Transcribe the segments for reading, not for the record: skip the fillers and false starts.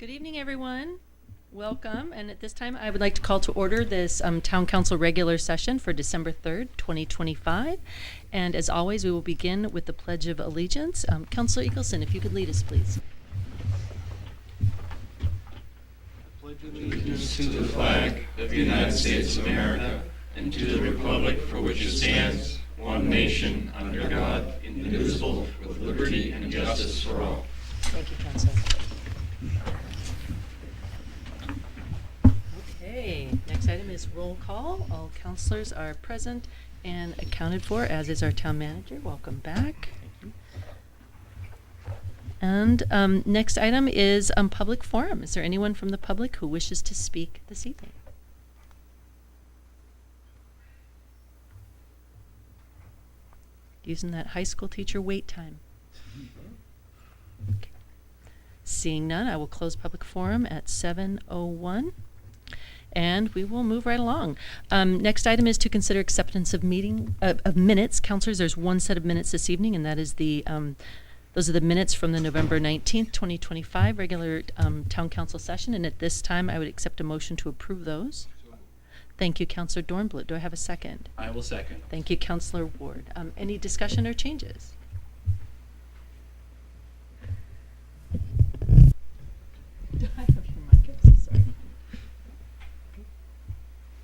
Good evening, everyone. Welcome. And at this time, I would like to call to order this Town Council regular session for December 3rd, 2025. And as always, we will begin with the Pledge of Allegiance. Councilor Eagleson, if you could lead us, please. Pledge allegiance to the flag of the United States of America and to the republic for which it stands, one nation, under God, indivisible, with liberty and justice for all. Thank you, Councilor. Okay, next item is roll call. All councilors are present and accounted for, as is our town manager. Welcome back. And next item is public forum. Is there anyone from the public who wishes to speak this evening? Using that high school teacher wait time. Okay. Seeing none, I will close public forum at 7:01. And we will move right along. Next item is to consider acceptance of minutes. Councilors, there's one set of minutes this evening, and that is those are the minutes from the November 19th, 2025 regular Town Council session. And at this time, I would accept a motion to approve those. Thank you, Councilor Dornblut. Do I have a second? I will second. Thank you, Councilor Ward. Any discussion or changes? Do I have your mic? I'm so sorry.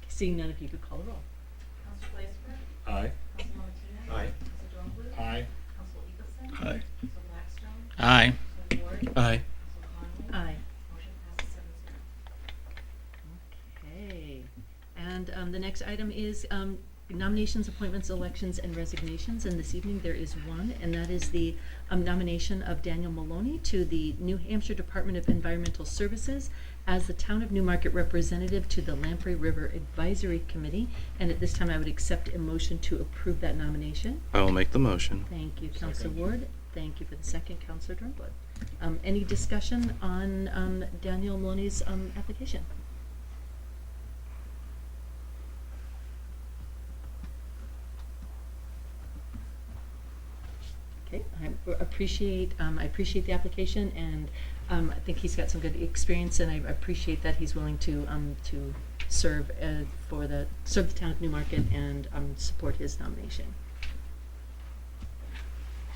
Seeing none, if you could call the roll. Councilor Blaisberg. Aye. Councilor Martinez. Aye. Councilor Dornblut. Aye. Councilor Eagleson. Aye. Councilor Blackstone. Aye. Councilor Ward. Aye. Councilor Conley. Aye. Motion passes 7-0. Okay. And the next item is nominations, appointments, elections, and resignations. And this evening there is one, and that is the nomination of Daniel Maloney to the New Hampshire Department of Environmental Services as the Town of Newmarket representative to the Lamprey River Advisory Committee. And at this time, I would accept a motion to approve that nomination. I will make the motion. Thank you, Councilor Second. Ward. Thank you for the second, Councilor Dornblut. Any discussion on Daniel Maloney's application? Okay, I appreciate the application, and I think he's got some good experience, and I appreciate that he's willing to serve serve the town of Newmarket and support his nomination.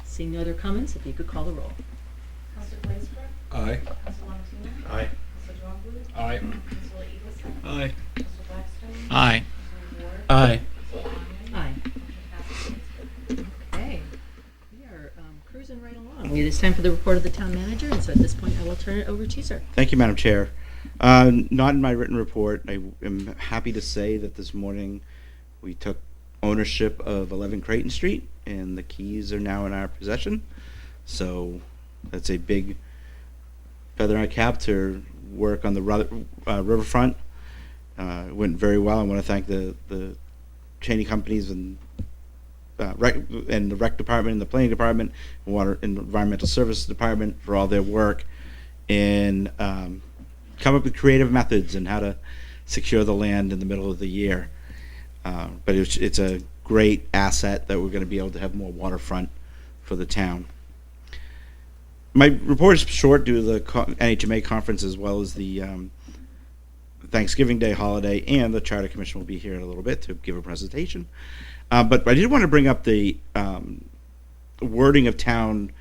Seeing no other comments, if you could call the roll. Councilor Blaisberg. Aye. Councilor Martinez. Aye. Councilor Dornblut. Aye. Councilor Eagleson. Aye. Councilor Blackstone. Aye. Councilor Ward. Aye. Councilor Conley. Aye. Motion passes 6-0. Okay, we are cruising right along. It is time for the report of the town manager, and so at this point, I will turn it over to you, sir. Thank you, Madam Chair. Not in my written report. I am happy to say that this morning we took ownership of 11 Creighton Street, and the keys are now in our possession. So that's a big feather in our cap to work on the riverfront. It went very well. I want to thank the Cheney companies and the rec department and the planning department and water and environmental services department for all their work and come up with creative methods and how to secure the land in the middle of the year. But it's a great asset that we're going to be able to have more waterfront for the town. My report is short due to the NHMA conference as well as the Thanksgiving Day holiday, and the Charter Commission will be here in a little bit to give a presentation. But I did want to bring up the wording of town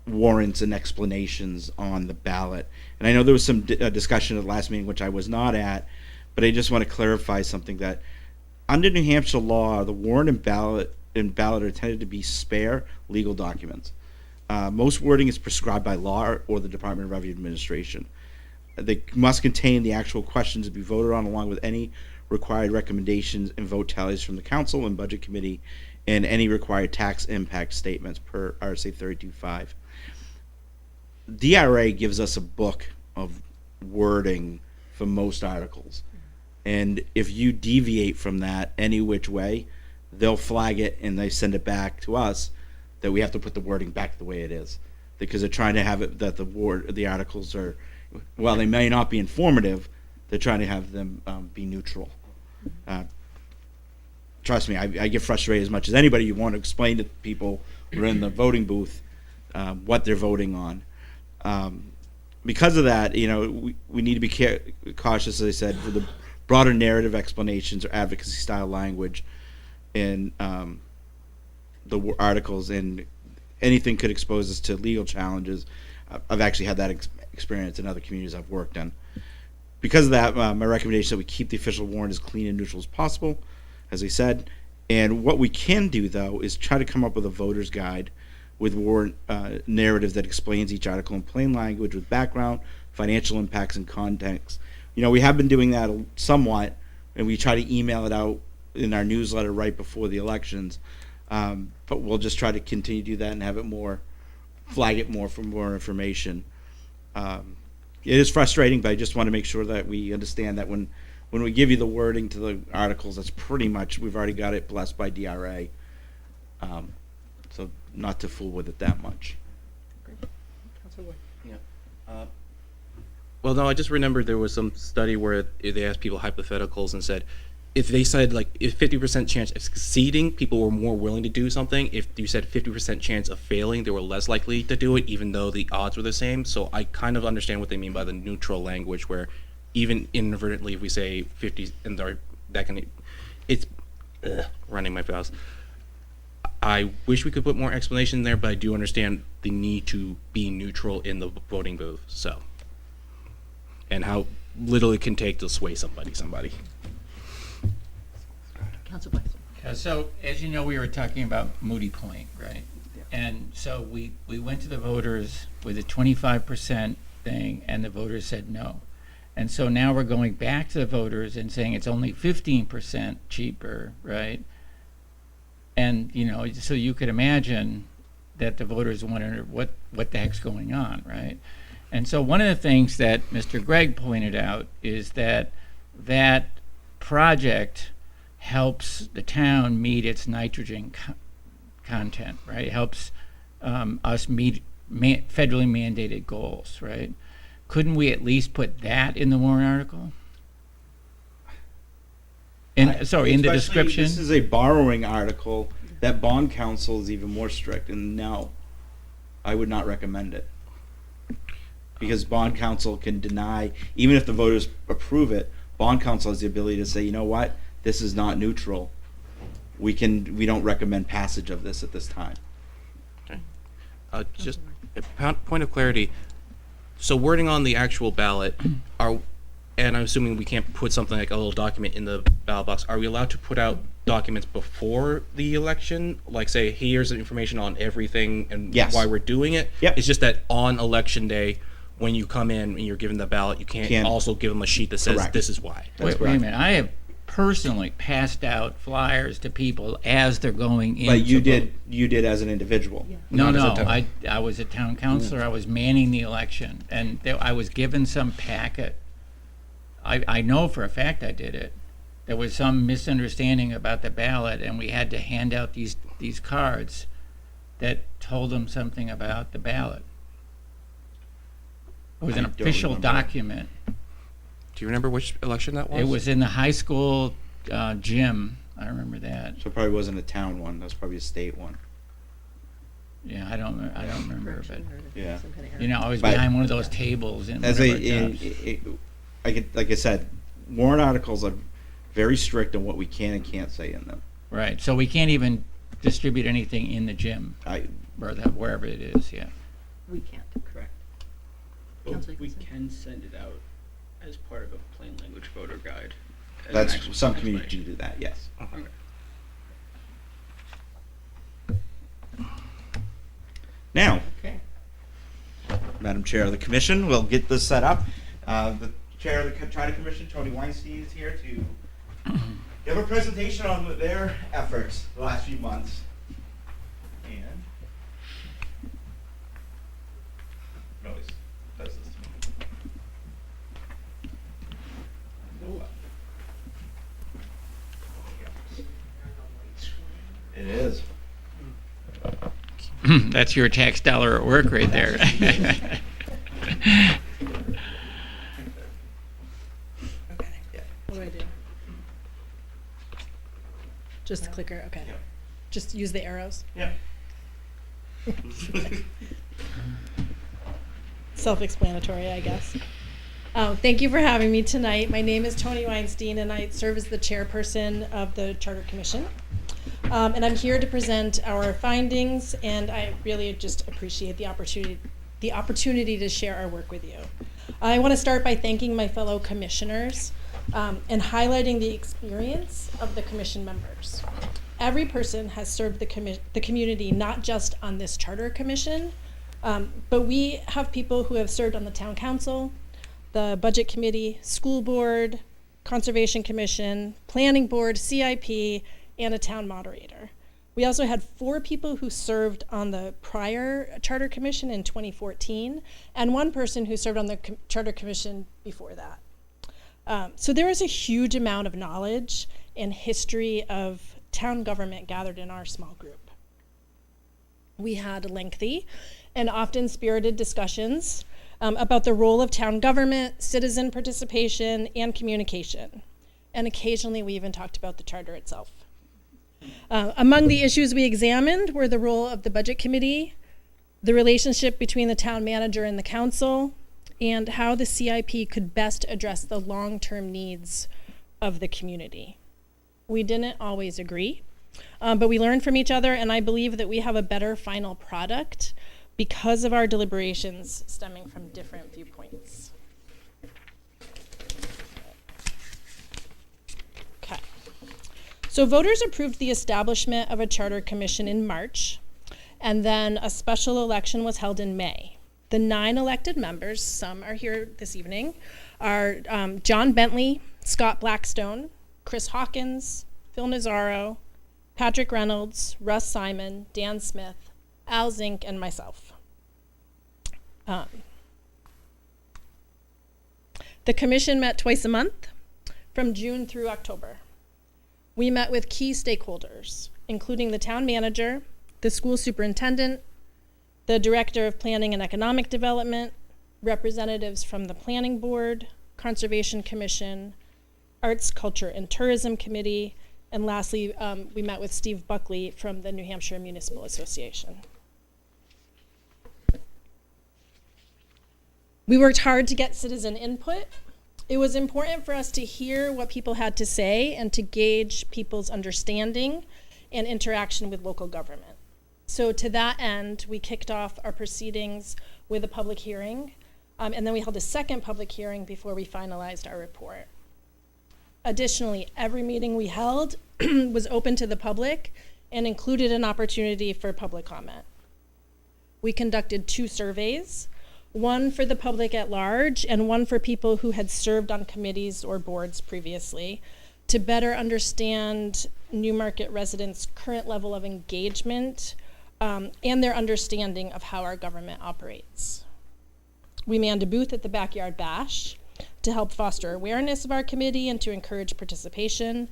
warrants and explanations on the ballot. And I know there was some discussion at the last meeting, which I was not at, but I just want to clarify something that under New Hampshire law, the warrant and ballot are intended to be spare legal documents. Most wording is prescribed by law or the Department of Revenue Administration. They must contain the actual questions to be voted on, along with any required recommendations and vote tallies from the council and budget committee, and any required tax impact statements per RSA 32.5. DRA gives us a book of wording for most articles, and if you deviate from that any which way, they'll flag it and they send it back to us that we have to put the wording back the way it is, because they're trying to have it that the articles are, while they may not be informative, they're trying to have them be neutral. Trust me, I get frustrated as much as anybody. You want to explain to people who are in the voting booth what they're voting on. because of that, we need to be cautious, as I said, for the broader narrative explanations or advocacy style language in the articles, and anything could expose us to legal challenges. I've actually had that experience in other communities I've worked in. Because of that, my recommendation is that we keep the official warrant as clean and neutral as possible, as I said. And what we can do, though, is try to come up with a voter's guide with warrant narrative that explains each article in plain language with background, financial impacts, and context. We have been doing that somewhat, and we try to email it out in our newsletter right before the elections. But we'll just try to continue to do that and have it flag it more for more information. It is frustrating, but I just want to make sure that we understand that when we give you the wording to the articles, that's pretty much, we've already got it blessed by DRA. So not to fool with it that much. Councilor Ward. Yeah. Well, no, I just remembered there was some study where they asked people hypotheticals and said, if they said if 50% chance of succeeding, people were more willing to do something. If you said 50% chance of failing, they were less likely to do it, even though the odds were the same. So I kind of understand what they mean by the neutral language, where even inadvertently, if we say 50, and it's running my mouth. I wish we could put more explanation there, but I do understand the need to be neutral in the voting booth. So, and how little it can take to sway somebody. Councilor Blackstone. Yeah, so as you know, we were talking about Moody Point, right? And so we went to the voters with a 25% thing, and the voters said no. And so now we're going back to the voters and saying it's only 15% cheaper, right? And so you could imagine that the voters wonder what the heck's going on, right? And so one of the things that Mr. Gregg pointed out is that project helps the town meet its nitrogen content, right? It helps us meet federally mandated goals, right? Couldn't we at least put that in the warrant article? In the Especially, description? This is a borrowing article that bond counsel is even more strict, and no, I would not recommend it. Because bond counsel can deny, even if the voters approve it, bond counsel has the ability to say, you know what, this is not neutral. We don't recommend passage of this at this time. Okay. Just a point of clarity. So wording on the actual ballot, and I'm assuming we can't put something like a little document in the ballot box. Are we allowed to put out documents before the election? Like say, here's information on everything and Yes. why we're doing it? Yep. It's just that on election day, when you come in and you're given the ballot, you can't also give them a sheet that says Correct. this is why. That's Wait a correct. minute. I have personally passed out flyers to people as they're going in. But you to vote. did as an individual. Yeah. No, Not as a town. I was a town councilor. I was manning the election, and I was given some packet. I know for a fact I did it. There was some misunderstanding about the ballot, and we had to hand out these cards that told them something about the ballot. It was I an don't official remember. document. Do you remember which election that was? It was in the high school gym. I remember that. So it probably wasn't a town one. That was probably a state one. Yeah, I don't remember, but Correction or Yeah. some kind of error. you know, I was But- behind one of those tables in As one of our jobs. like I said, warrant articles are very strict on what we can and can't say in them. Right, so we can't even distribute anything in the gym or wherever it is. Yeah. We can't, correct. But Councilor we Casella. can send it out as part of a plain language voter guide. as an That's actual some communities explanation. do that. Yes. Okay. Now, Okay. Madam Chair of the Commission, we'll get this set up. The Chair of the Charter Commission, Tony Weinstein, is here to give a presentation on their efforts the last few months. And no, he does this to me. It is. That's your tax dollar at work right there. What do I do? Just the clicker, okay. Yep. Just use the arrows. Yeah. self-explanatory, I guess. Thank you for having me tonight. My name is Toni Weinstein, and I serve as the chairperson of the Charter Commission. And I'm here to present our findings, and I really just appreciate the opportunity to share our work with you. I want to start by thanking my fellow commissioners and highlighting the experience of the commission members. Every person has served the community, not just on this charter commission, but we have people who have served on the town council, the budget committee, school board, conservation commission, planning board, CIP, and a town moderator. We also had 4 people who served on the prior charter commission in 2014, and 1 person who served on the charter commission before that. So there is a huge amount of knowledge and history of town government gathered in our small group. We had lengthy and often spirited discussions about the role of town government, citizen participation, and communication. And occasionally we even talked about the charter itself. Among the issues we examined were the role of the budget committee, the relationship between the town manager and the council, and how the CIP could best address the long-term needs of the community. We didn't always agree, but we learned from each other, and I believe that we have a better final product because of our deliberations stemming from different viewpoints. Okay. So voters approved the establishment of a charter commission in March, and then a special election was held in May. The 9 elected members, some are here this evening, are John Bentley, Scott Blackstone, Chris Hawkins, Phil Nazaro, Patrick Reynolds, Russ Simon, Dan Smith, Al Zink, and myself. The commission met twice a month from June through October. We met with key stakeholders, including the town manager, the school superintendent, the director of planning and economic development, representatives from the planning board, conservation commission, arts, culture, and tourism committee, and lastly, we met with Steve Buckley from the New Hampshire Municipal Association. We worked hard to get citizen input. It was important for us to hear what people had to say and to gauge people's understanding and interaction with local government. So to that end, we kicked off our proceedings with a public hearing, and then we held a second public hearing before we finalized our report. Additionally, every meeting we held was open to the public and included an opportunity for public comment. We conducted 2 surveys, one for the public at large and one for people who had served on committees or boards previously, to better understand Newmarket residents' current level of engagement and their understanding of how our government operates. We manned a booth at the Backyard Bash to help foster awareness of our committee and to encourage participation.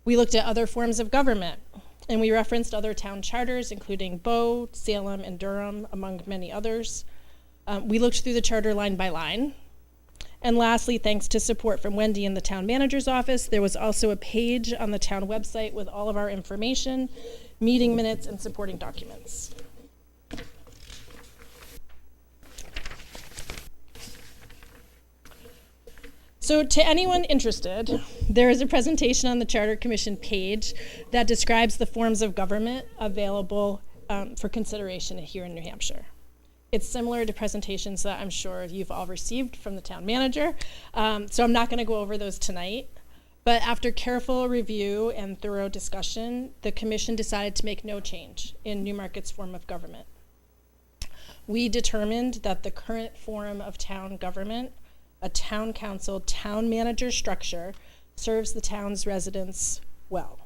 We looked at other forms of government, and we referenced other town charters, including Bow, Salem, and Durham, among many others. We looked through the charter line by line. And lastly, thanks to support from Wendy in the town manager's office, there was also a page on the town website with all of our information, meeting minutes, and supporting documents. So to anyone interested, there is a presentation on the Charter Commission page that describes the forms of government available for consideration here in New Hampshire. It's similar to presentations that I'm sure you've all received from the town manager, so I'm not going to go over those tonight. But after careful review and thorough discussion, the commission decided to make no change in Newmarket's form of government. We determined that the current form of town government, a town council, town manager structure, serves the town's residents well.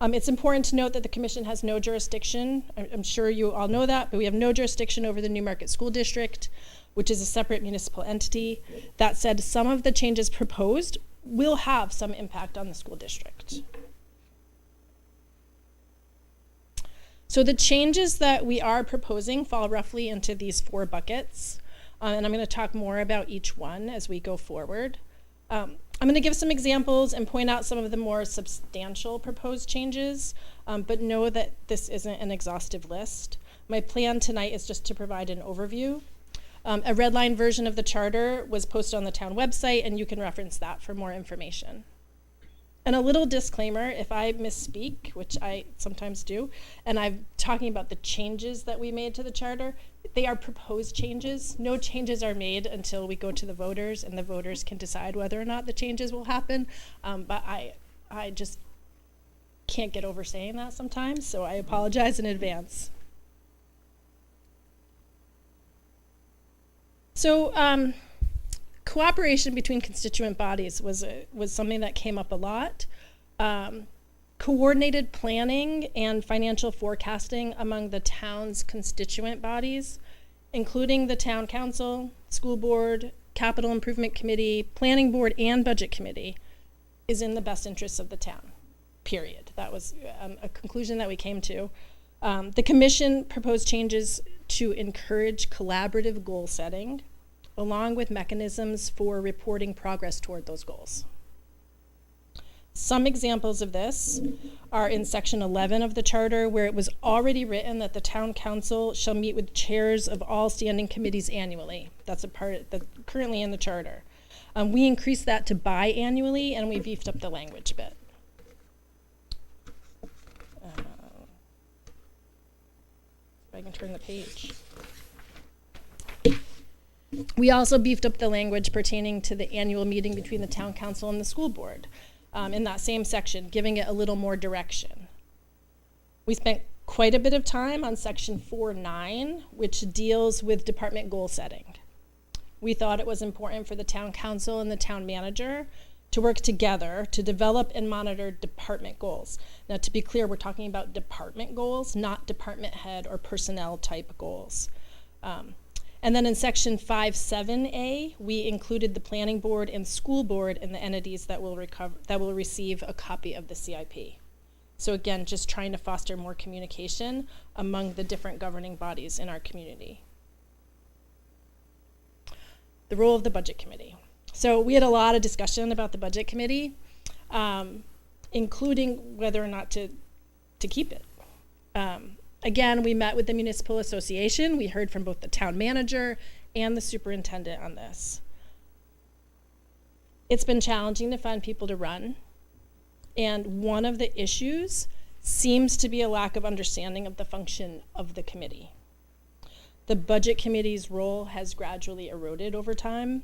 It's important to note that the commission has no jurisdiction. I'm sure you all know that, but we have no jurisdiction over the Newmarket School District, which is a separate municipal entity. That said, some of the changes proposed will have some impact on the school district. So the changes that we are proposing fall roughly into these 4 buckets, and I'm going to talk more about each one as we go forward. I'm going to give some examples and point out some of the more substantial proposed changes, but know that this isn't an exhaustive list. My plan tonight is just to provide an overview. A red line version of the charter was posted on the town website, and you can reference that for more information. And a little disclaimer, if I misspeak, which I sometimes do, and I'm talking about the changes that we made to the charter, they are proposed changes. No changes are made until we go to the voters, and the voters can decide whether or not the changes will happen. But I just can't get over saying that sometimes, so I apologize in advance. So cooperation between constituent bodies was something that came up a lot. Coordinated planning and financial forecasting among the town's constituent bodies, including the town council, school board, capital improvement committee, planning board, and budget committee, is in the best interests of the town, period. That was a conclusion that we came to. The commission proposed changes to encourage collaborative goal setting, along with mechanisms for reporting progress toward those goals. Some examples of this are in section 11 of the charter, where it was already written that the town council shall meet with chairs of all standing committees annually. That's a part that's currently in the charter. We increased that to biannually, and we beefed up the language a bit. If I can turn the page. We also beefed up the language pertaining to the annual meeting between the town council and the school board in that same section, giving it a little more direction. We spent quite a bit of time on section 4.9, which deals with department goal setting. We thought it was important for the town council and the town manager to work together to develop and monitor department goals. Now, to be clear, we're talking about department goals, not department head or personnel type goals. And then in section 5.7a, we included the planning board and school board and the entities that will receive a copy of the CIP. So again, just trying to foster more communication among the different governing bodies in our community. The role of the budget committee. So we had a lot of discussion about the budget committee, including whether or not to keep it. Again, we met with the municipal association. We heard from both the town manager and the superintendent on this. It's been challenging to find people to run. And one of the issues seems to be a lack of understanding of the function of the committee. The budget committee's role has gradually eroded over time.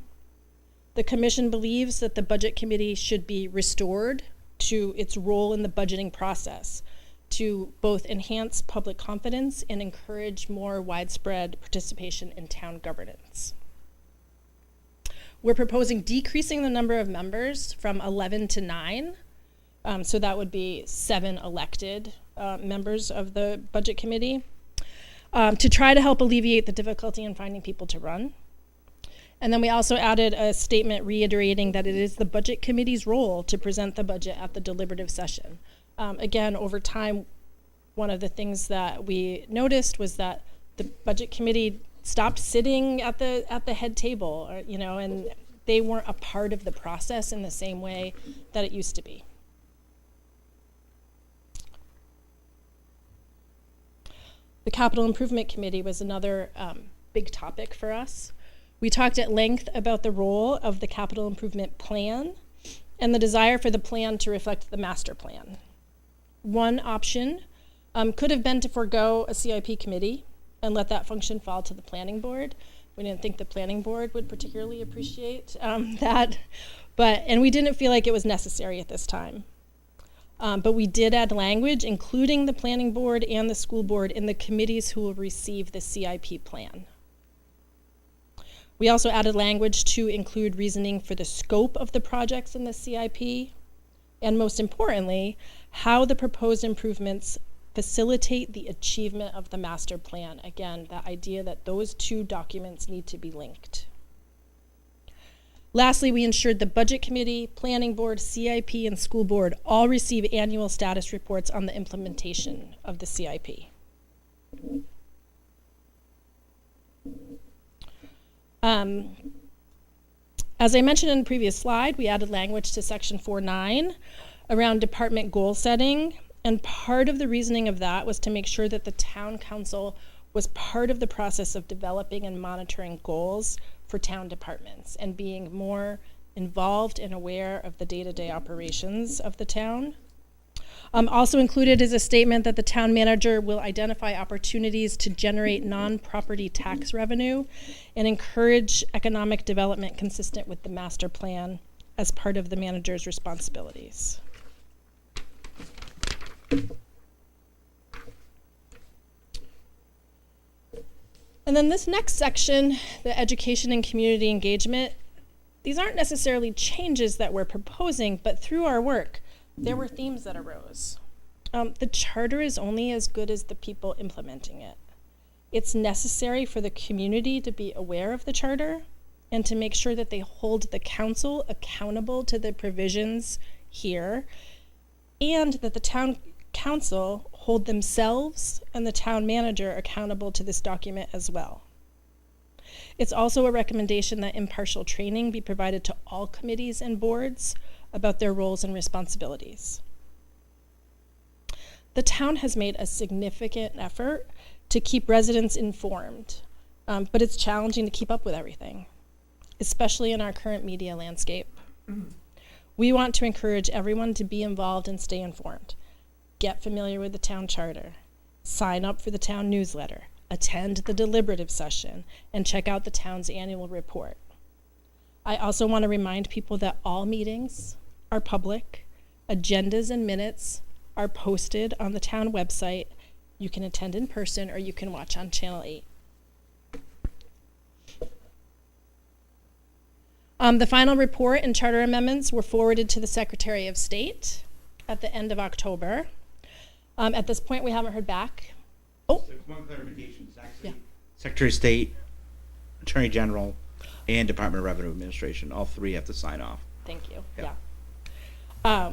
The commission believes that the budget committee should be restored to its role in the budgeting process, to both enhance public confidence and encourage more widespread participation in town governance. We're proposing decreasing the number of members from 11 to 9. So that would be 7 elected members of the budget committee, to try to help alleviate the difficulty in finding people to run. And then we also added a statement reiterating that it is the budget committee's role to present the budget at the deliberative session. Again, over time, one of the things that we noticed was that the budget committee stopped sitting at the head table, and they weren't a part of the process in the same way that it used to be. The Capital Improvement Committee was another big topic for us. We talked at length about the role of the Capital Improvement Plan and the desire for the plan to reflect the master plan. One option could have been to forego a CIP committee and let that function fall to the planning board. We didn't think the planning board would particularly appreciate that, and we didn't feel like it was necessary at this time. But we did add language, including the planning board and the school board, in the committees who will receive the CIP plan. We also added language to include reasoning for the scope of the projects in the CIP, and most importantly, how the proposed improvements facilitate the achievement of the master plan. Again, that idea that those two documents need to be linked. Lastly, we ensured the budget committee, planning board, CIP, and school board all receive annual status reports on the implementation of the CIP. As I mentioned in the previous slide, we added language to section 4.9 around department goal setting, and part of the reasoning of that was to make sure that the town council was part of the process of developing and monitoring goals for town departments and being more involved and aware of the day-to-day operations of the town. Also included is a statement that the town manager will identify opportunities to generate non-property tax revenue and encourage economic development consistent with the master plan as part of the manager's responsibilities. And then this next section, the education and community engagement, these aren't necessarily changes that we're proposing, but through our work, there were themes that arose. The charter is only as good as the people implementing it. It's necessary for the community to be aware of the charter and to make sure that they hold the council accountable to the provisions here, and that the town council hold themselves and the town manager accountable to this document as well. It's also a recommendation that impartial training be provided to all committees and boards about their roles and responsibilities. The town has made a significant effort to keep residents informed, but it's challenging to keep up with everything, especially in our current media landscape. We want to encourage everyone to be involved and stay informed. Get familiar with the town charter, sign up for the town newsletter, attend the deliberative session, and check out the town's annual report. I also want to remind people that all meetings are public, agendas and minutes are posted on the town website. You can attend in person or you can watch on Channel 8. The final report and charter amendments were forwarded to the Secretary of State at the end of October. At this point, we haven't heard back. Oh, There's one clarification. It's actually Yeah. Secretary of State, Attorney General, and Department of Revenue Administration. All three have to sign off. thank you. Yeah. Yeah.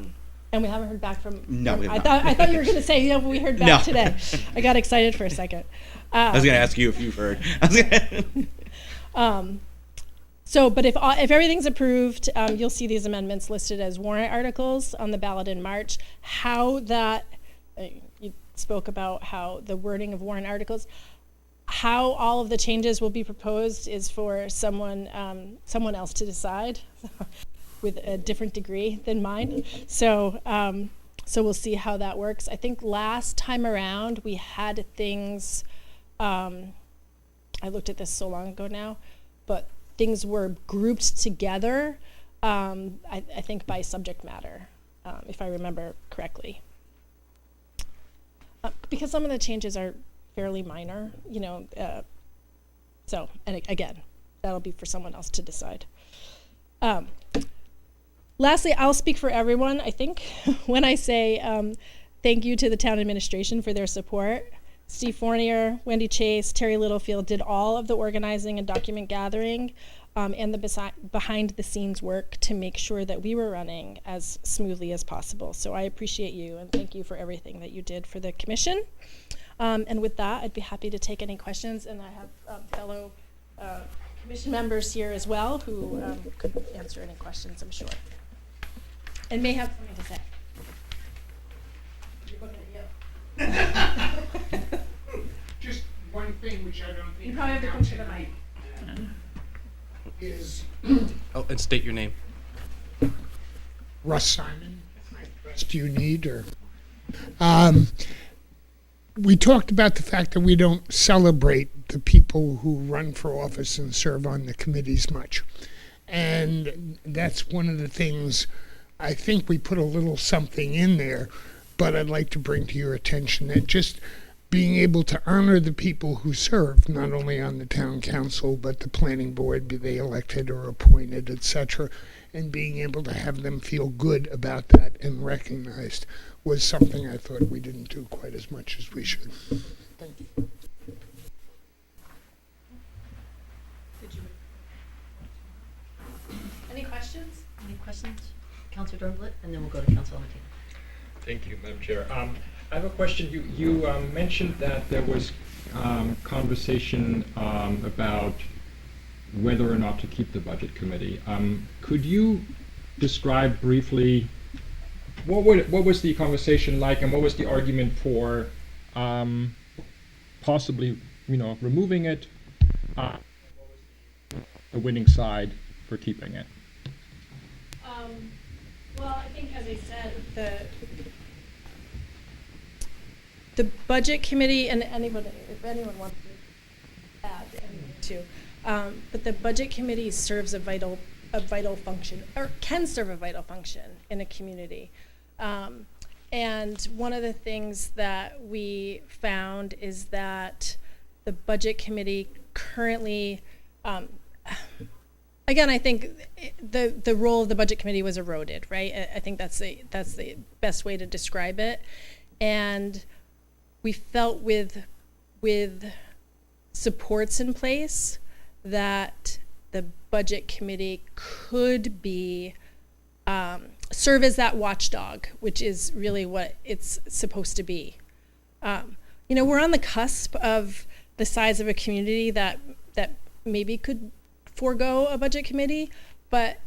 And we haven't heard back from. No, we have I not. thought you were going to say, yeah, but we heard back No. today. I got excited for a second. I was going to ask you if you've heard. But if everything's approved, you'll see these amendments listed as warrant articles on the ballot in March. How that, you spoke about how the wording of warrant articles, how all of the changes will be proposed is for someone else to decide with a different degree than mine. So we'll see how that works. I think last time around we had things, I looked at this so long ago now, but things were grouped together, I think by subject matter, if I remember correctly. Because some of the changes are fairly minor, and again, that'll be for someone else to decide. Lastly, I'll speak for everyone, I think, when I say thank you to the town administration for their support. Steve Fournier, Wendy Chase, Terry Littlefield did all of the organizing and document gathering and the behind the scenes work to make sure that we were running as smoothly as possible. So I appreciate you and thank you for everything that you did for the commission. And with that, I'd be happy to take any questions, and I have fellow commission members here as well who could answer any questions, I'm sure. And may have something to say. You're looking at you. Just one thing which I don't think You probably have to come to the mic. is Oh, and state your name. Russ Simon. Do you need or? We talked about the fact that we don't celebrate the people who run for office and serve on the committees much, and that's one of the things. I think we put a little something in there, but I'd like to bring to your attention that just being able to honor the people who serve, not only on the town council, but the planning board, be they elected or appointed, etc., and being able to have them feel good about that and recognized was something I thought we didn't do quite as much as we should. Thank you. Any questions? Any questions? Councilor Dornblit, and then we'll go to Councilor Martina. Thank you, Madam Chair. I have a question. You mentioned that there was conversation about whether or not to keep the budget committee. Could you describe briefly what was the conversation like, and what was the argument for possibly removing it, the winning side for keeping it? Well, I think, as I said, the budget committee, and anybody, if anyone wants to add anything too, but the budget committee serves a vital function, or can serve a vital function in a community. And one of the things that we found is that the budget committee currently, again, I think the role of the budget committee was eroded, right? I think that's the best way to describe it. And we felt with supports in place that the budget committee could be serve as that watchdog, which is really what it's supposed to be. We're on the cusp of the size of a community that maybe could forego a budget committee, but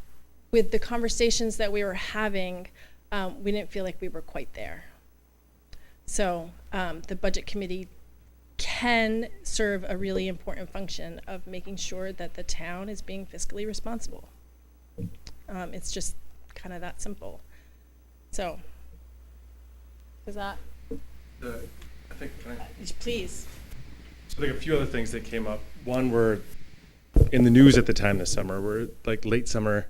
with the conversations that we were having, we didn't feel like we were quite there. So the budget committee can serve a really important function of making sure that the town is being fiscally responsible. It's just kind of that simple. So, is that? I think, Please. so I think a few other things that came up. One were in the news at the time this summer, were like late summer,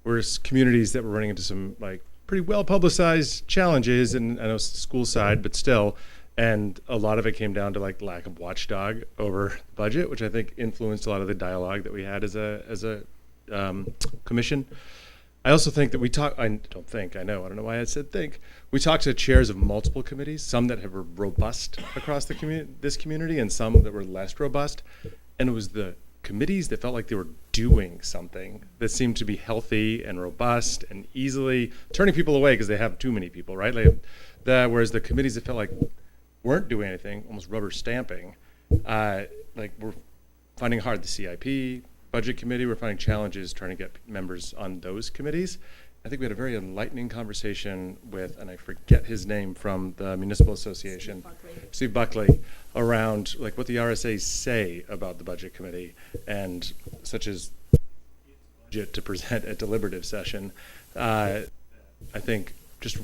were communities that were running into some like pretty well publicized challenges, and I know it's the school side, but still, and a lot of it came down to like lack of watchdog over budget, which I think influenced a lot of the dialogue that we had as a commission. I also think that I don't know why I said think. We talked to chairs of multiple committees, some that were robust across this community and some that were less robust. And it was the committees that felt like they were doing something that seemed to be healthy and robust and easily turning people away because they have too many people, right? Whereas the committees that felt like weren't doing anything, almost rubber stamping, like we're finding it hard, the CIP, budget committee, we're finding challenges trying to get members on those committees. I think we had a very enlightening conversation with, and I forget his name, from the Municipal Association, Steve Buckley, around like what the RSAs say about the budget committee, and such as budget to present at deliberative session. I think just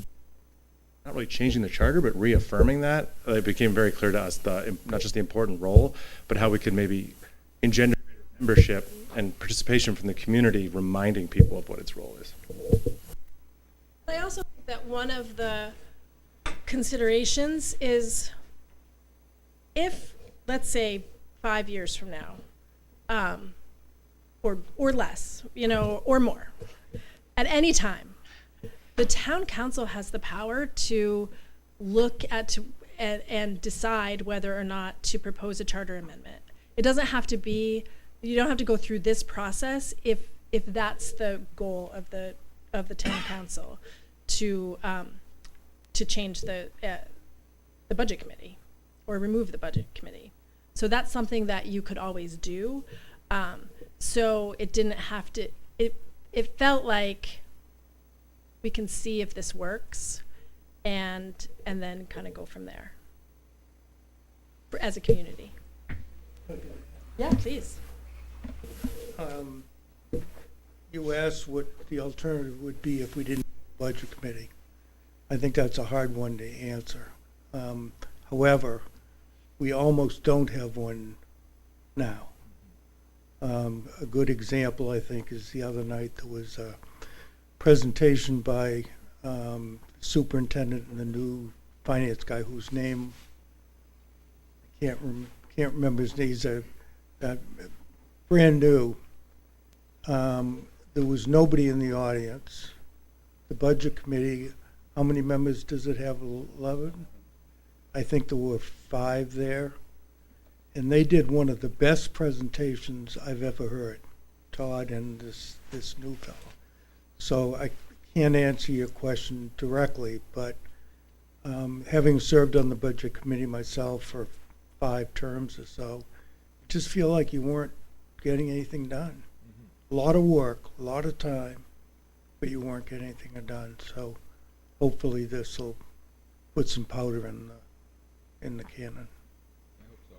not really changing the charter, but reaffirming that, it became very clear to us not just the important role, but how we could maybe engender membership and participation from the community, reminding people of what its role is. I also think that one of the considerations is if, let's say, 5 years from now, or less, or more, at any time, the town council has the power to look at and decide whether or not to propose a charter amendment. It doesn't have to be. You don't have to go through this process if that's the goal of the town council to change the budget committee or remove the budget committee. So that's something that you could always do. So it didn't have to. It felt like we can see if this works, and then kind of go from there as a community. Yeah, please. You asked what the alternative would be if we didn't have a budget committee. I think that's a hard one to answer. However, we almost don't have one now. A good example, I think, is the other night there was a presentation by the superintendent and the new finance guy whose name I can't remember his name. He's brand new. There was nobody in the audience. The budget committee, how many members does it have? 11? I think there were 5 there. And they did one of the best presentations I've ever heard, Todd and this new fellow. So I can't answer your question directly, but having served on the budget committee myself for 5 terms or so, just feel like you weren't getting anything done. A lot of work, a lot of time, but you weren't getting anything done. So hopefully this will put some powder in the cannon. I hope so.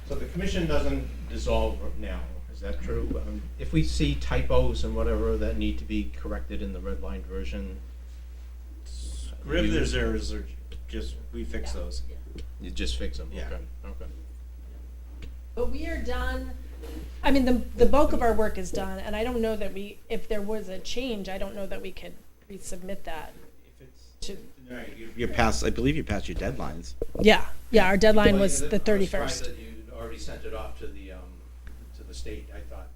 So the commission doesn't dissolve now, is that true? If we see typos and whatever that need to be corrected in the redlined version, If there's errors, or just, we fix those. you just fix them? Yeah. Okay, okay. But we are done. I mean, the bulk of our work is done, and I don't know that if there was a change, I don't know that we could resubmit that. To, You're past, I believe you passed your deadlines. yeah, our deadline Well, was yeah, the I was surprised 31st. that you already sent it off to the state. I thought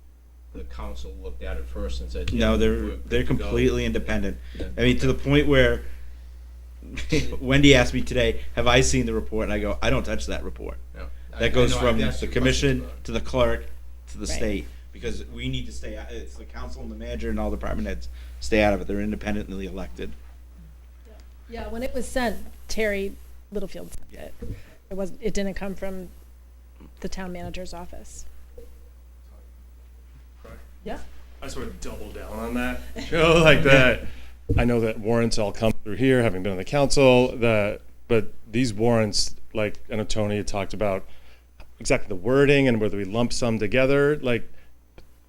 the council looked at it first and said. No, yeah, they're we're good they're to go. completely independent. Yeah. I mean, to the point where Wendy asked me today, "Have I seen the report?" And I go, "I don't touch that report. No. I That goes know, from I've asked the you commission questions to the clerk to the Right. state, because we need to stay. It's the council and the manager and all department heads stay out of it. They're independently elected." Yeah, when it was sent, Terry Littlefield sent it. It didn't come from the town manager's office. Yeah. I just want to double down on that. Like that. I know that warrants all come through here, having been on the council. But these warrants, like I know Tony had talked about exactly the wording and whether we lump some together. Like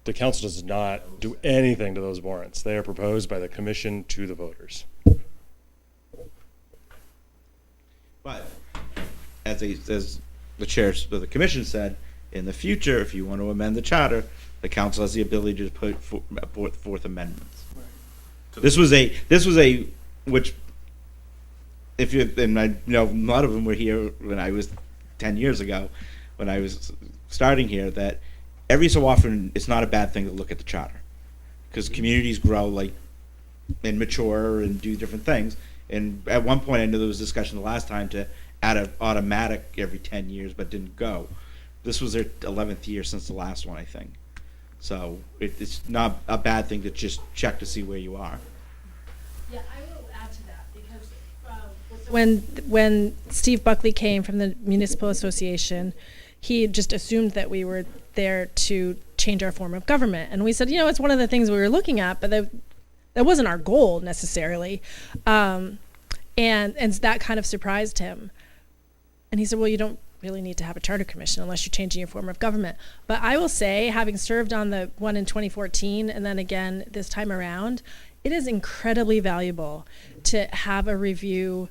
the council does not do anything to those warrants. They are proposed by the commission to the voters. But as the chair of the commission said, in the future, if you want to amend the charter, the council has the ability to put forth amendments. This was a which, if you, and I know a lot of them were here when I was 10 years ago, when I was starting here, that every so often it's not a bad thing to look at the charter, because communities grow and mature and do different things. And at one point, I know there was discussion the last time to add an automatic every 10 years, but didn't go. This was their 11th year since the last one, I think. So it's not a bad thing to just check to see where you are. Yeah, I will add to that because when Steve Buckley came from the Municipal Association, he just assumed that we were there to change our form of government, and we said, it's one of the things we were looking at, but that wasn't our goal necessarily, and that kind of surprised him. And he said, well, you don't really need to have a charter commission unless you're changing your form of government. But I will say, having served on the one in 2014 and then again this time around, it is incredibly valuable to have a review,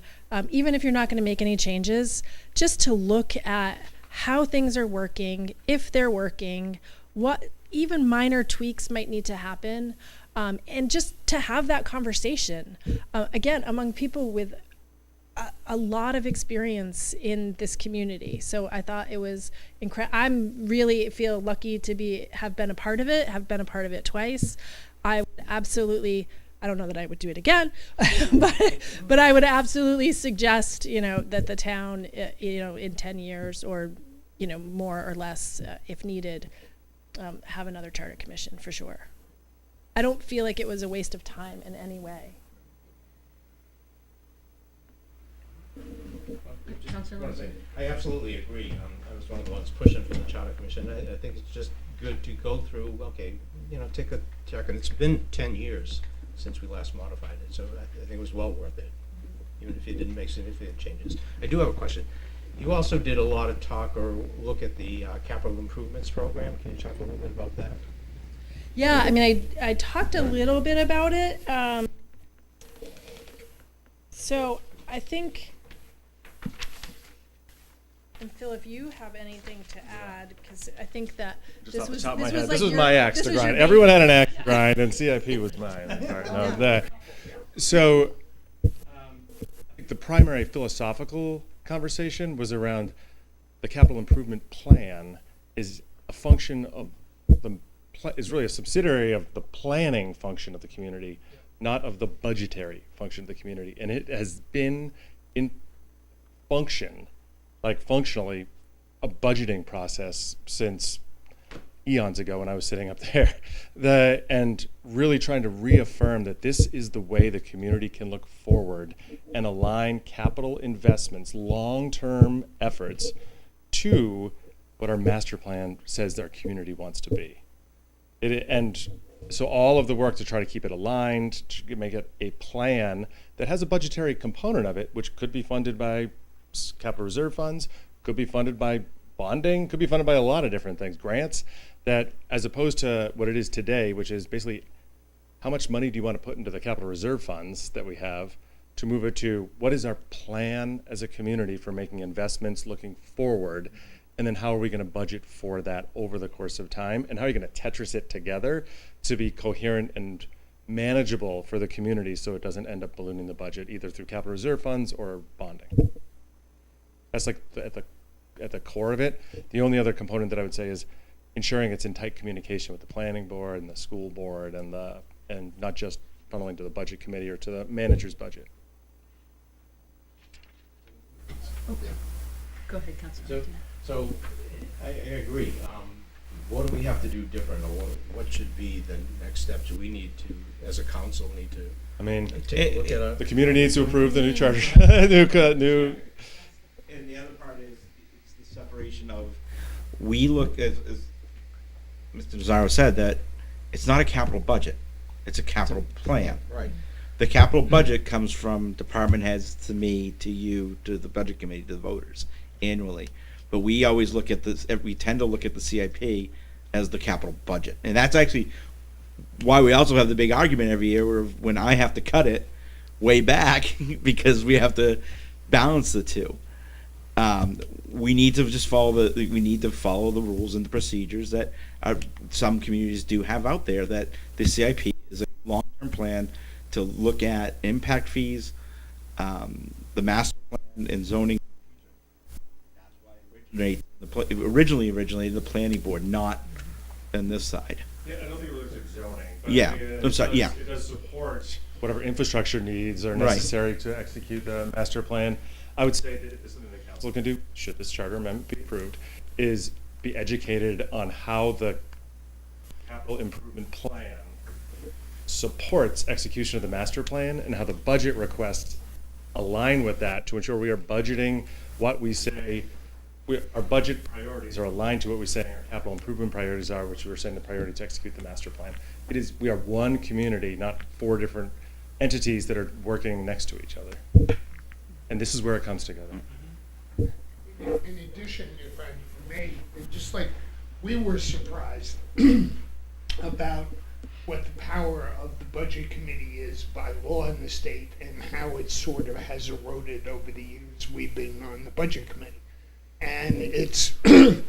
even if you're not going to make any changes, just to look at how things are working, if they're working, what even minor tweaks might need to happen, and just to have that conversation, again, among people with a lot of experience in this community. So I thought it was incredible. I'm really feel lucky to have been a part of it twice. I would absolutely, I don't know that I would do it again, but I would absolutely suggest, that the town, in 10 years or, more or less, if needed, have another charter commission for sure. I don't feel like it was a waste of time in any way. I absolutely agree. I was one of the ones pushing for the charter commission. I think it's just good to go through, take a check. And it's been 10 years since we last modified it, so I think it was well worth it, even if you didn't make significant changes. I do have a question. You also did a lot of talk or look at the capital improvements program. Can you talk a little bit about that? Yeah, I mean, I talked a little bit about it. So I think, and Phil, if you have anything to add, because I think that Just this off the was top of my this head, was this like was my axe this to was your grind. baby. Everyone had an axe to grind, and CIP was mine. I'm sorry. No, that. So, I think the primary philosophical conversation was around the capital improvement plan is a function of is really a subsidiary of the planning function of the community, not of the budgetary function of the community. And it has been in functionally a budgeting process since eons ago when I was sitting up there, and really trying to reaffirm that this is the way the community can look forward and align capital investments, long-term efforts, to what our master plan says our community wants to be. And so all of the work to try to keep it aligned, to make it a plan that has a budgetary component of it, which could be funded by capital reserve funds, could be funded by bonding, could be funded by a lot of different things, grants, that as opposed to what it is today, which is basically how much money do you want to put into the capital reserve funds that we have, to move it to what is our plan as a community for making investments looking forward, and then how are we going to budget for that over the course of time, and how are you going to Tetris it together to be coherent and manageable for the community so it doesn't end up ballooning the budget either through capital reserve funds or bonding. That's like at the core of it. The only other component that I would say is ensuring it's in tight communication with the planning board and the school board and not just funneling to the budget committee or to the manager's budget. Go ahead, Councilman. So I agree. What do we have to do different, or what should be the next steps? Do we need to, as a council, I mean, take a look at the community needs to approve the new charter, new. And the other part is it's the separation of, we look as Mr. Nazaro said, that it's not a capital budget, it's a capital plan. Right. The capital budget comes from department heads to me, to you, to the budget committee, to the voters annually. But we always look at this, we tend to look at the CIP as the capital budget. And that's actually why we also have the big argument every year when I have to cut it way back because we have to balance the two. We need to just follow the rules and the procedures that some communities do have out there, that the CIP is a long-term plan to look at impact fees, the master plan and zoning. Originally the planning board, not on this side. Yeah, I don't think it looks like zoning. But Yeah, I'm sorry. Yeah, it does support whatever infrastructure needs are necessary to execute the master plan. I would say that something the council can do, should this charter amendment be approved, is be educated on how the capital improvement plan supports execution of the master plan and how the budget requests align with that to ensure we are budgeting what we say. Our budget priorities are aligned to what we say our capital improvement priorities are, which we were saying the priority to execute the master plan. We are one community, not four different entities that are working next to each other. And this is where it comes together. In addition, if I may, just like we were surprised about what the power of the budget committee is by law in the state and how it sort of has eroded over the years we've been on the budget committee. And it's the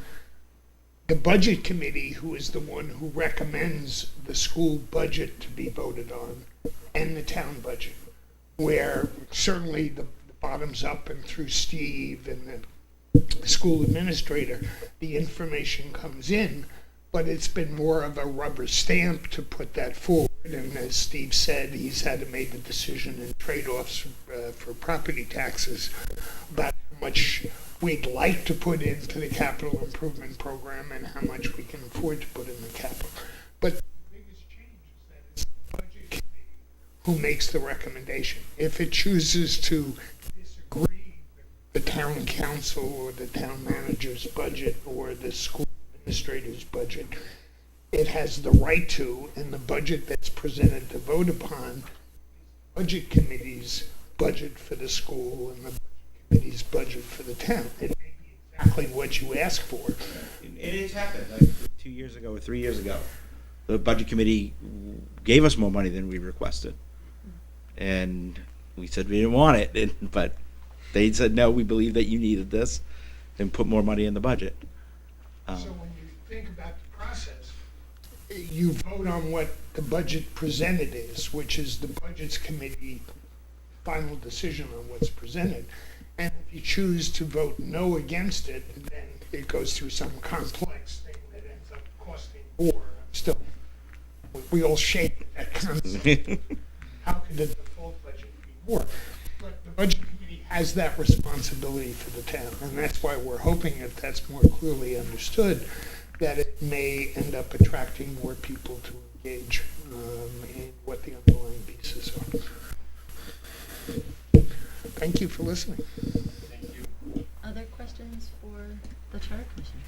budget committee who is the one who recommends the school budget to be voted on and the town budget, where certainly the bottoms up and through Steve and the school administrator, the information comes in, but it's been more of a rubber stamp to put that forward. And as Steve said, he's had to make a decision in trade-offs for property taxes about how much we'd like to put into the capital improvement program and how much we can afford to put in the capital. But the biggest change is that it's the budget committee who makes the recommendation. If it chooses to disagree with the town council or the town manager's budget or the school administrator's budget, it has the right to, and the budget that's presented to vote upon is the budget committee's budget for the school and the budget committee's budget for the town. It may be exactly what you ask for. It has happened, like 2 years ago or 3 years ago. The budget committee gave us more money than we requested. And we said we didn't want it, but they said, no, we believe that you needed this, and put more money in the budget. So when you think about the process, you vote on what the budget presented is, which is the budgets committee final decision on what's presented. And if you choose to vote no against it, then it goes through some complex thing that ends up costing more. Still, we all shake at concept. How could the default budget be more? But the budget committee has that responsibility for the town, and that's why we're hoping if that's more clearly understood, that it may end up attracting more people to engage in what the underlying pieces are. Thank you for listening. Thank you. Other questions for the Charter Commission?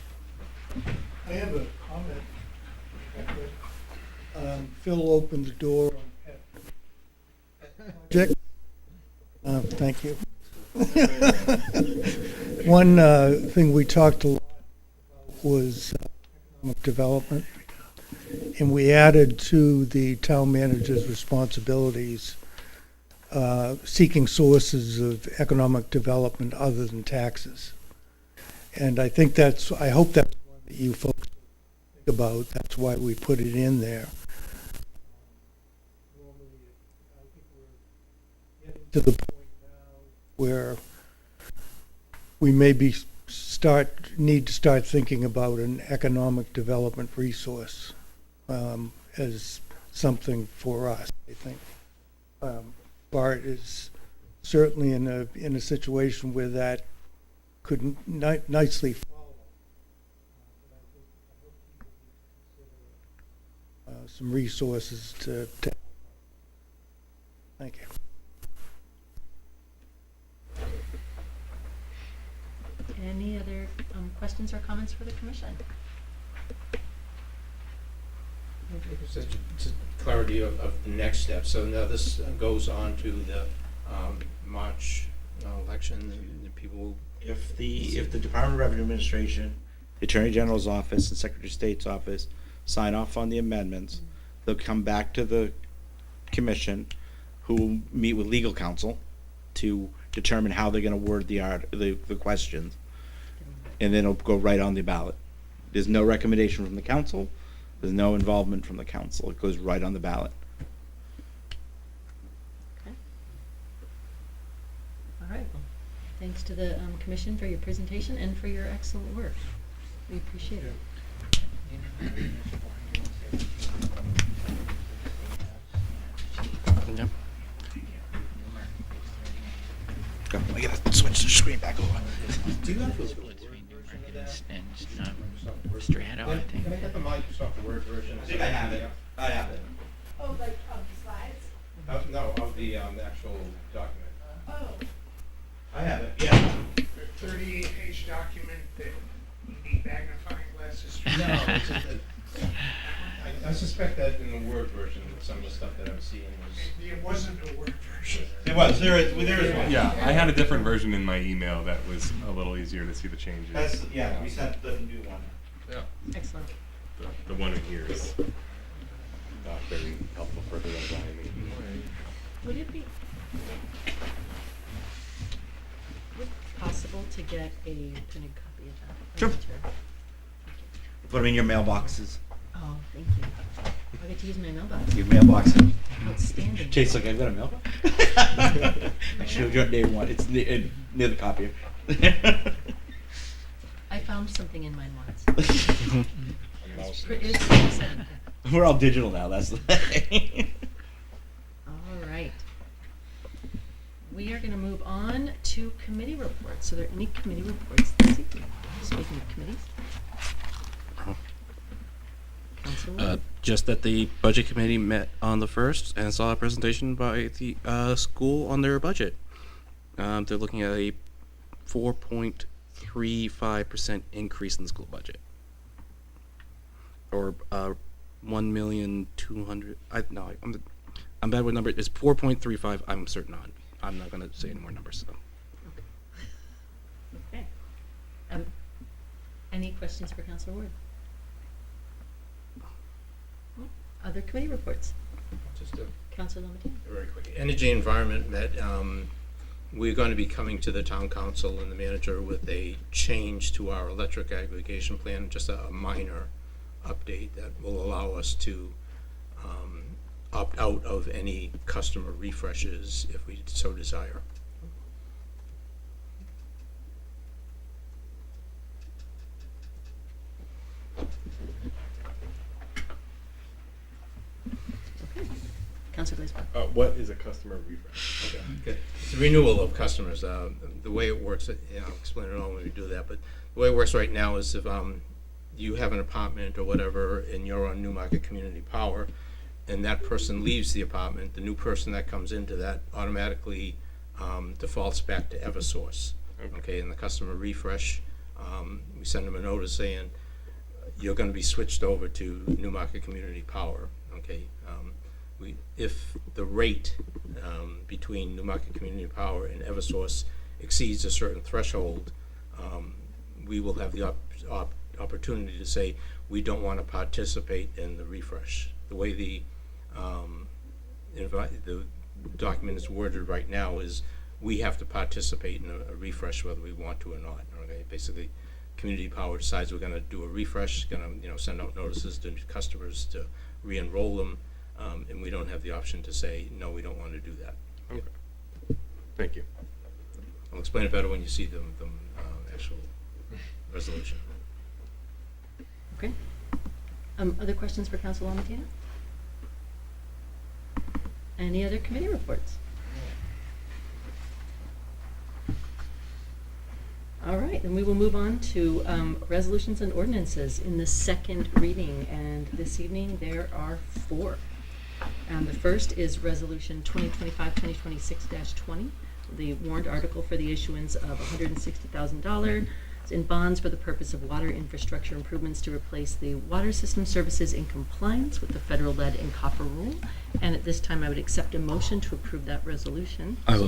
I have a comment. if I could. Phil opened the door on pet project. Thank you. One thing we talked a lot was economic development. And we added to the town manager's responsibilities seeking sources of economic development other than taxes. And I think I hope that's one that you folks think about. That's why we put it in there. Normally, I think we're getting to the point now where we maybe need to start thinking about an economic development resource as something for us, I think. Bart is certainly in a situation where that could nicely follow. But I hope people consider some resources to thank you. Any other questions or comments for the commission? Just clarity of the next step. So now this goes on to the March election, and the people. If the Department of Revenue Administration, the Attorney General's office, and Secretary of State's office sign off on the amendments, they'll come back to the commission, who will meet with legal counsel to determine how they're going to word the questions, and then it'll go right on the ballot. There's no recommendation from the council. There's no involvement from the council. It goes right on the ballot. Okay. All right. Well, thanks to the commission for your presentation and for your excellent work. We appreciate it. Yep. Go. I gotta switch the screen back over. Do you have Strata, I think. Can I get the Microsoft Word version? I think I have it. I have it. Oh, like of the slides? No, of the actual document. Oh. I have it. Yeah. The 38-page document that you need magnifying glasses for. No, it's just that I suspect that in the Word version, some of the stuff that I'm seeing was. It wasn't a Word version. There was. There is one. Yeah, I had a different version in my email that was a little easier to see the changes. We sent the new one. Yeah. Excellent. The one in here is not very helpful for the guy. Would it be possible to get a printed copy of that? Sure. Thank you. Put them in your mailboxes. Oh, thank you. I get to use my mailbox. Your mailboxes. Outstanding. Chase, look, I've got a mailbox. I showed you on day one. It's near the copier. I found something in mine once. Mouse. It's pretty exciting. We're all digital now. That's the thing. All right. We are going to move on to committee reports. Are there any committee reports this evening? Speaking of committees. Councilor? Just that the budget committee met on the 1st and saw a presentation by the school on their budget. They're looking at a 4.35% increase in the school budget, or 1,200,000. I'm bad with numbers. It's 4.35. I'm certain on. I'm not going to say any more numbers. So. Okay. Any questions for Councilor Ward? Other committee reports? Just a Councilor Lamatine? very quick. Energy Environment met. We're going to be coming to the town council and the manager with a change to our electric aggregation plan, just a minor update that will allow us to opt out of any customer refreshes if we so desire. Councilor Glazebrook? What is a customer refresh? Okay. It's a renewal of customers. The way it works, I'll explain it all when we do that, but the way it works right now is if you have an apartment or whatever and you're on Newmarket Community Power and that person leaves the apartment, the new person that comes into that automatically defaults back to Eversource. Okay, and the customer refresh, we send them a notice saying you're going to be switched over to Newmarket Community Power. Okay. If the rate between Newmarket Community Power and Eversource exceeds a certain threshold, we will have the opportunity to say, we don't want to participate in the refresh. The way the document is worded right now is we have to participate in a refresh whether we want to or not. Okay, basically, Community Power decides we're going to do a refresh, going to send out notices to customers to re-enroll them, and we don't have the option to say no, we don't want to do that. Okay. Thank you. I'll explain it better when you see the actual resolution. Okay. Other questions for Council Lamattina? Any other committee reports? All right, then we will move on to resolutions and ordinances in the second reading, and this evening there are 4. The first is Resolution 2025-2026-20, the warrant article for the issuance of $160,000 in bonds for the purpose of water infrastructure improvements to replace the water system services in compliance with the federal lead and copper rule. And at this time, I would accept a motion to approve that resolution. I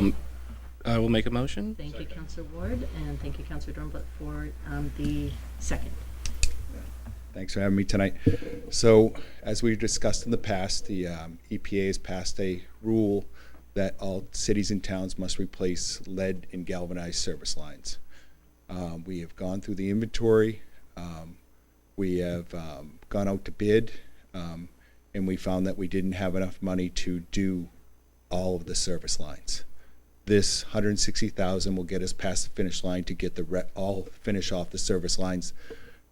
will make a motion. Thank you, Councilor Ward, and thank you, Councilor Dornblatt, for the second. Thanks for having me tonight. So, as we've discussed in the past, the EPA has passed a rule that all cities and towns must replace lead and galvanized service lines. We have gone through the inventory. We have gone out to bid, and we found that we didn't have enough money to do all of the service lines. This $160,000 will get us past the finish line to get all finish off the service lines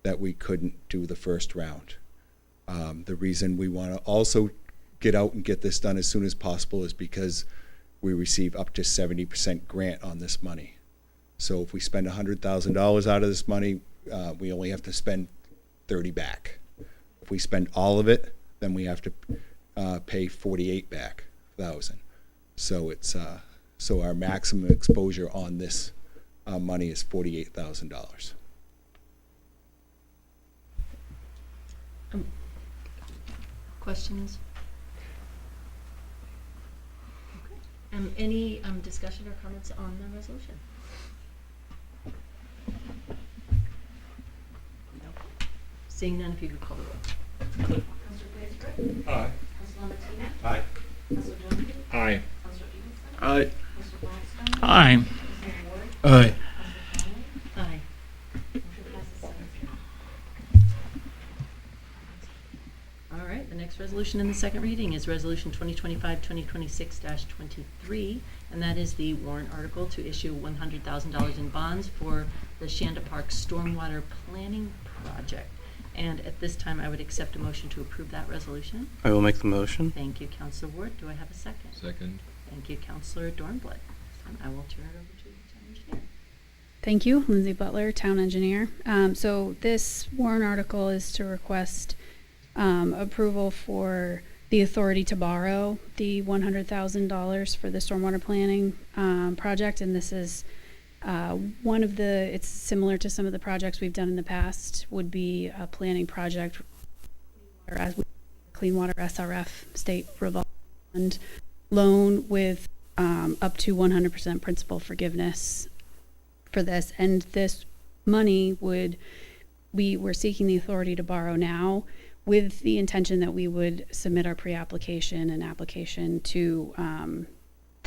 that we couldn't do the first round. The reason we want to also get out and get this done as soon as possible is because we receive up to 70% grant on this money. So if we spend $100,000 out of this money, we only have to spend 30 back. If we spend all of it, then we have to pay 48 back thousand. So it's so our maximum exposure on this money is $48,000. Questions? Okay. Any discussion or comments on the resolution? No. Seeing none, if you could call the roll. Councilor Blaisdell? Aye. Councilor Lamattina? Aye. Councilor Dunphy? Aye. Councilor Easton? Aye. Councilor Blackstone? Aye. Councilor Ward? Aye. Councilor Conley? Aye. Motion passes 7-0. All right, the next resolution in the second reading is Resolution 2025-2026-23, and that is the warrant article to issue $100,000 in bonds for the Schanda Park Stormwater Planning Project. And at this time, I would accept a motion to approve that resolution. I will make the motion. Thank you, Councilor Ward. Do I have a second? Second. Thank you, Councilor Dornblatt. And I will turn it over to the town engineer. Thank you, Lindsay Butler, Town Engineer. So this warrant article is to request approval for the authority to borrow the $100,000 for the stormwater planning project, and this is it's similar to some of the projects we've done in the past, would be a planning project, whereas Clean Water SRF State Revolving Fund loan with up to 100% principal forgiveness for this, and this money we're seeking the authority to borrow now, with the intention that we would submit our pre-application and application to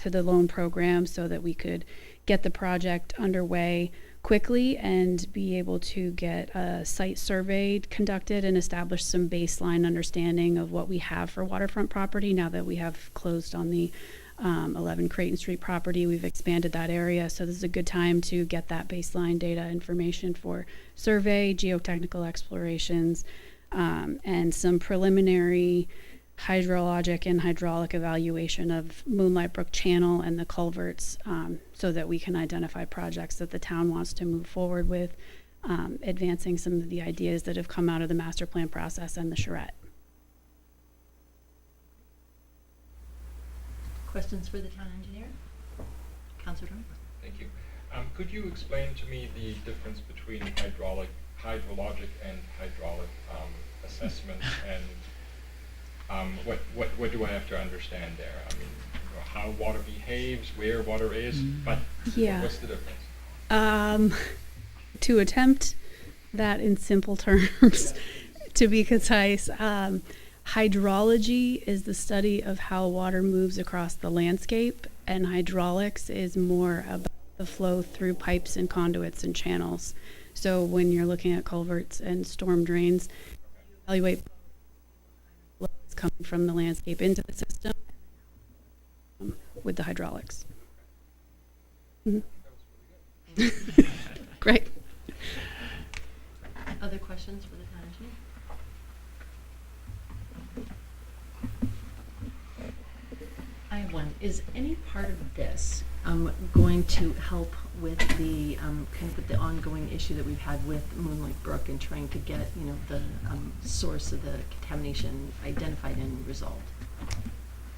the loan program so that we could get the project underway quickly and be able to get a site survey conducted and establish some baseline understanding of what we have for waterfront property now that we have closed on the 11 Creighton Street property. We've expanded that area, so this is a good time to get that baseline data information for survey, geotechnical explorations, and some preliminary hydrologic and hydraulic evaluation of Moonlight Brook Channel and the culverts, so that we can identify projects that the town wants to move forward with, advancing some of the ideas that have come out of the master plan process and the charrette. Questions for the town engineer? Councilor Dornblatt. Thank you. Could you explain to me the difference between hydrologic and hydraulic assessment, and what do I have to understand there? I mean, how water behaves, where water is, but Yeah. what's the difference? To attempt that in simple terms, to be concise. Hydrology is the study of how water moves across the landscape, and hydraulics is more about the flow through pipes and conduits and channels. So when you're looking at culverts and storm drains, you evaluate flows coming from the landscape into the system with the hydraulics. Mhm. Great. Other questions for the town engineer? I have one. Is any part of this going to help with the kind of with the ongoing issue that we've had with Moonlight Brook and trying to get, you know, the source of the contamination identified and resolved?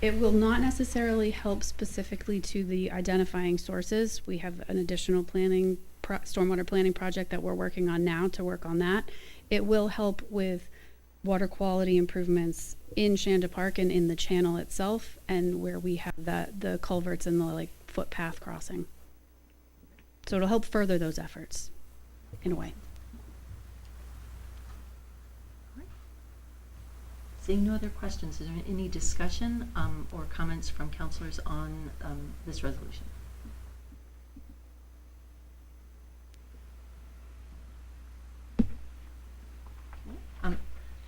It will not necessarily help specifically to the identifying sources. We have an additional stormwater planning project that we're working on now to work on that. It will help with water quality improvements in Schanda Park and in the channel itself, and where we have the culverts and the footpath crossing. So it'll help further those efforts in a way. Seeing no other questions, is there any discussion or comments from councilors on this resolution?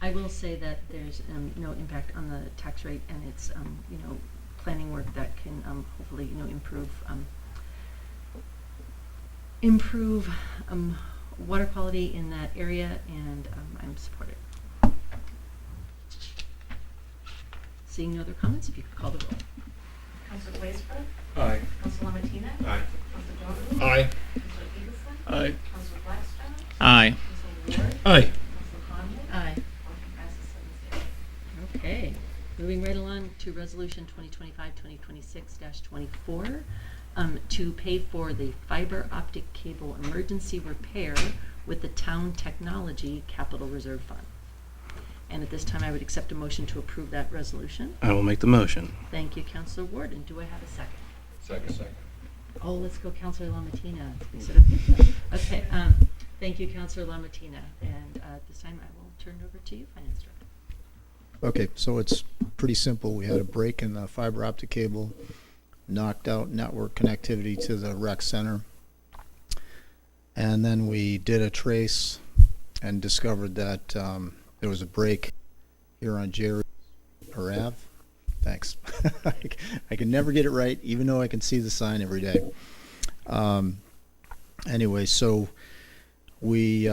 I will say that there's no impact on the tax rate, and it's you know, planning work that can hopefully, you know, improve water quality in that area, and I'm supportive. Seeing no other comments, if you could call the roll. Councilor Blaisberg? Aye. Councilor Lamatina? Aye. Councilor Dorman? Aye. Councilor Peterson? Aye. Councilor Blackstone? Aye. Councilor Ward? Aye. Councilor Conley? Aye. Motion passes 7-0. Okay, moving right along to resolution 2025-2026-24, to pay for the fiber optic cable emergency repair with the Town Technology Capital Reserve Fund. And at this time, I would accept a motion to approve that resolution. I will make the motion. Thank you, Councilor Ward, and do I have a second? Second. Oh, let's go Councilor Lamatina. We sort of, okay, thank you, Councilor Lamatina, and at this time, I will turn it over to you, Finance Director. Okay, so it's pretty simple. We had a break in the fiber optic cable, knocked out network connectivity to the rec center, and then we did a trace and discovered that there was a break here on Jerry or Ave. Thanks. I can never get it right, even though I can see the sign every day. Anyway, so we,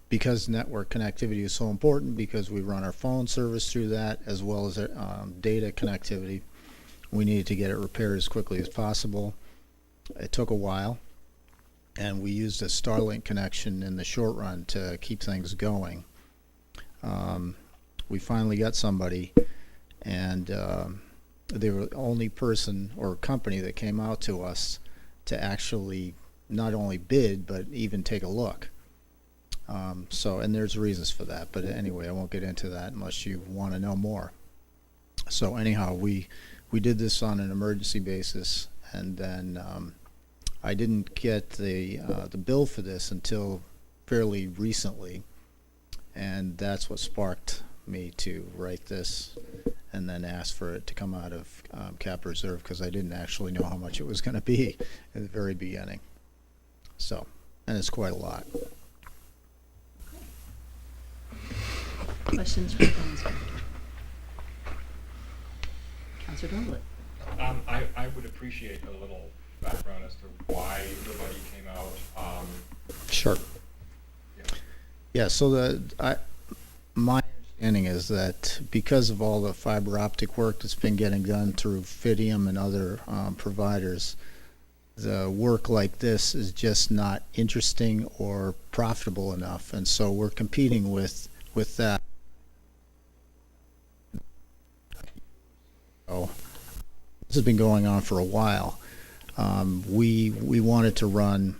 because network connectivity is so important, because we run our phone service through that as well as data connectivity, we needed to get it repaired as quickly as possible. It took a while, and we used a Starlink connection in the short run to keep things going. We finally got somebody, and they were the only person or company that came out to us to actually not only bid but even take a look. And there's reasons for that, but anyway, I won't get into that unless you want to know more. So anyhow, we did this on an emergency basis, and then I didn't get the bill for this until fairly recently, and that's what sparked me to write this and then ask for it to come out of cap reserve, because I didn't actually know how much it was going to be at the very beginning. So, and it's quite a lot. Questions from the Finance Director? Councilor Dornblit. I would appreciate a little background as to why the money came out. Sure. Yeah, so my understanding is that because of all the fiber optic work that's been getting done through Fidium and other providers, the work like this is just not interesting or profitable enough, and so we're competing with that. So this has been going on for a while. We wanted to run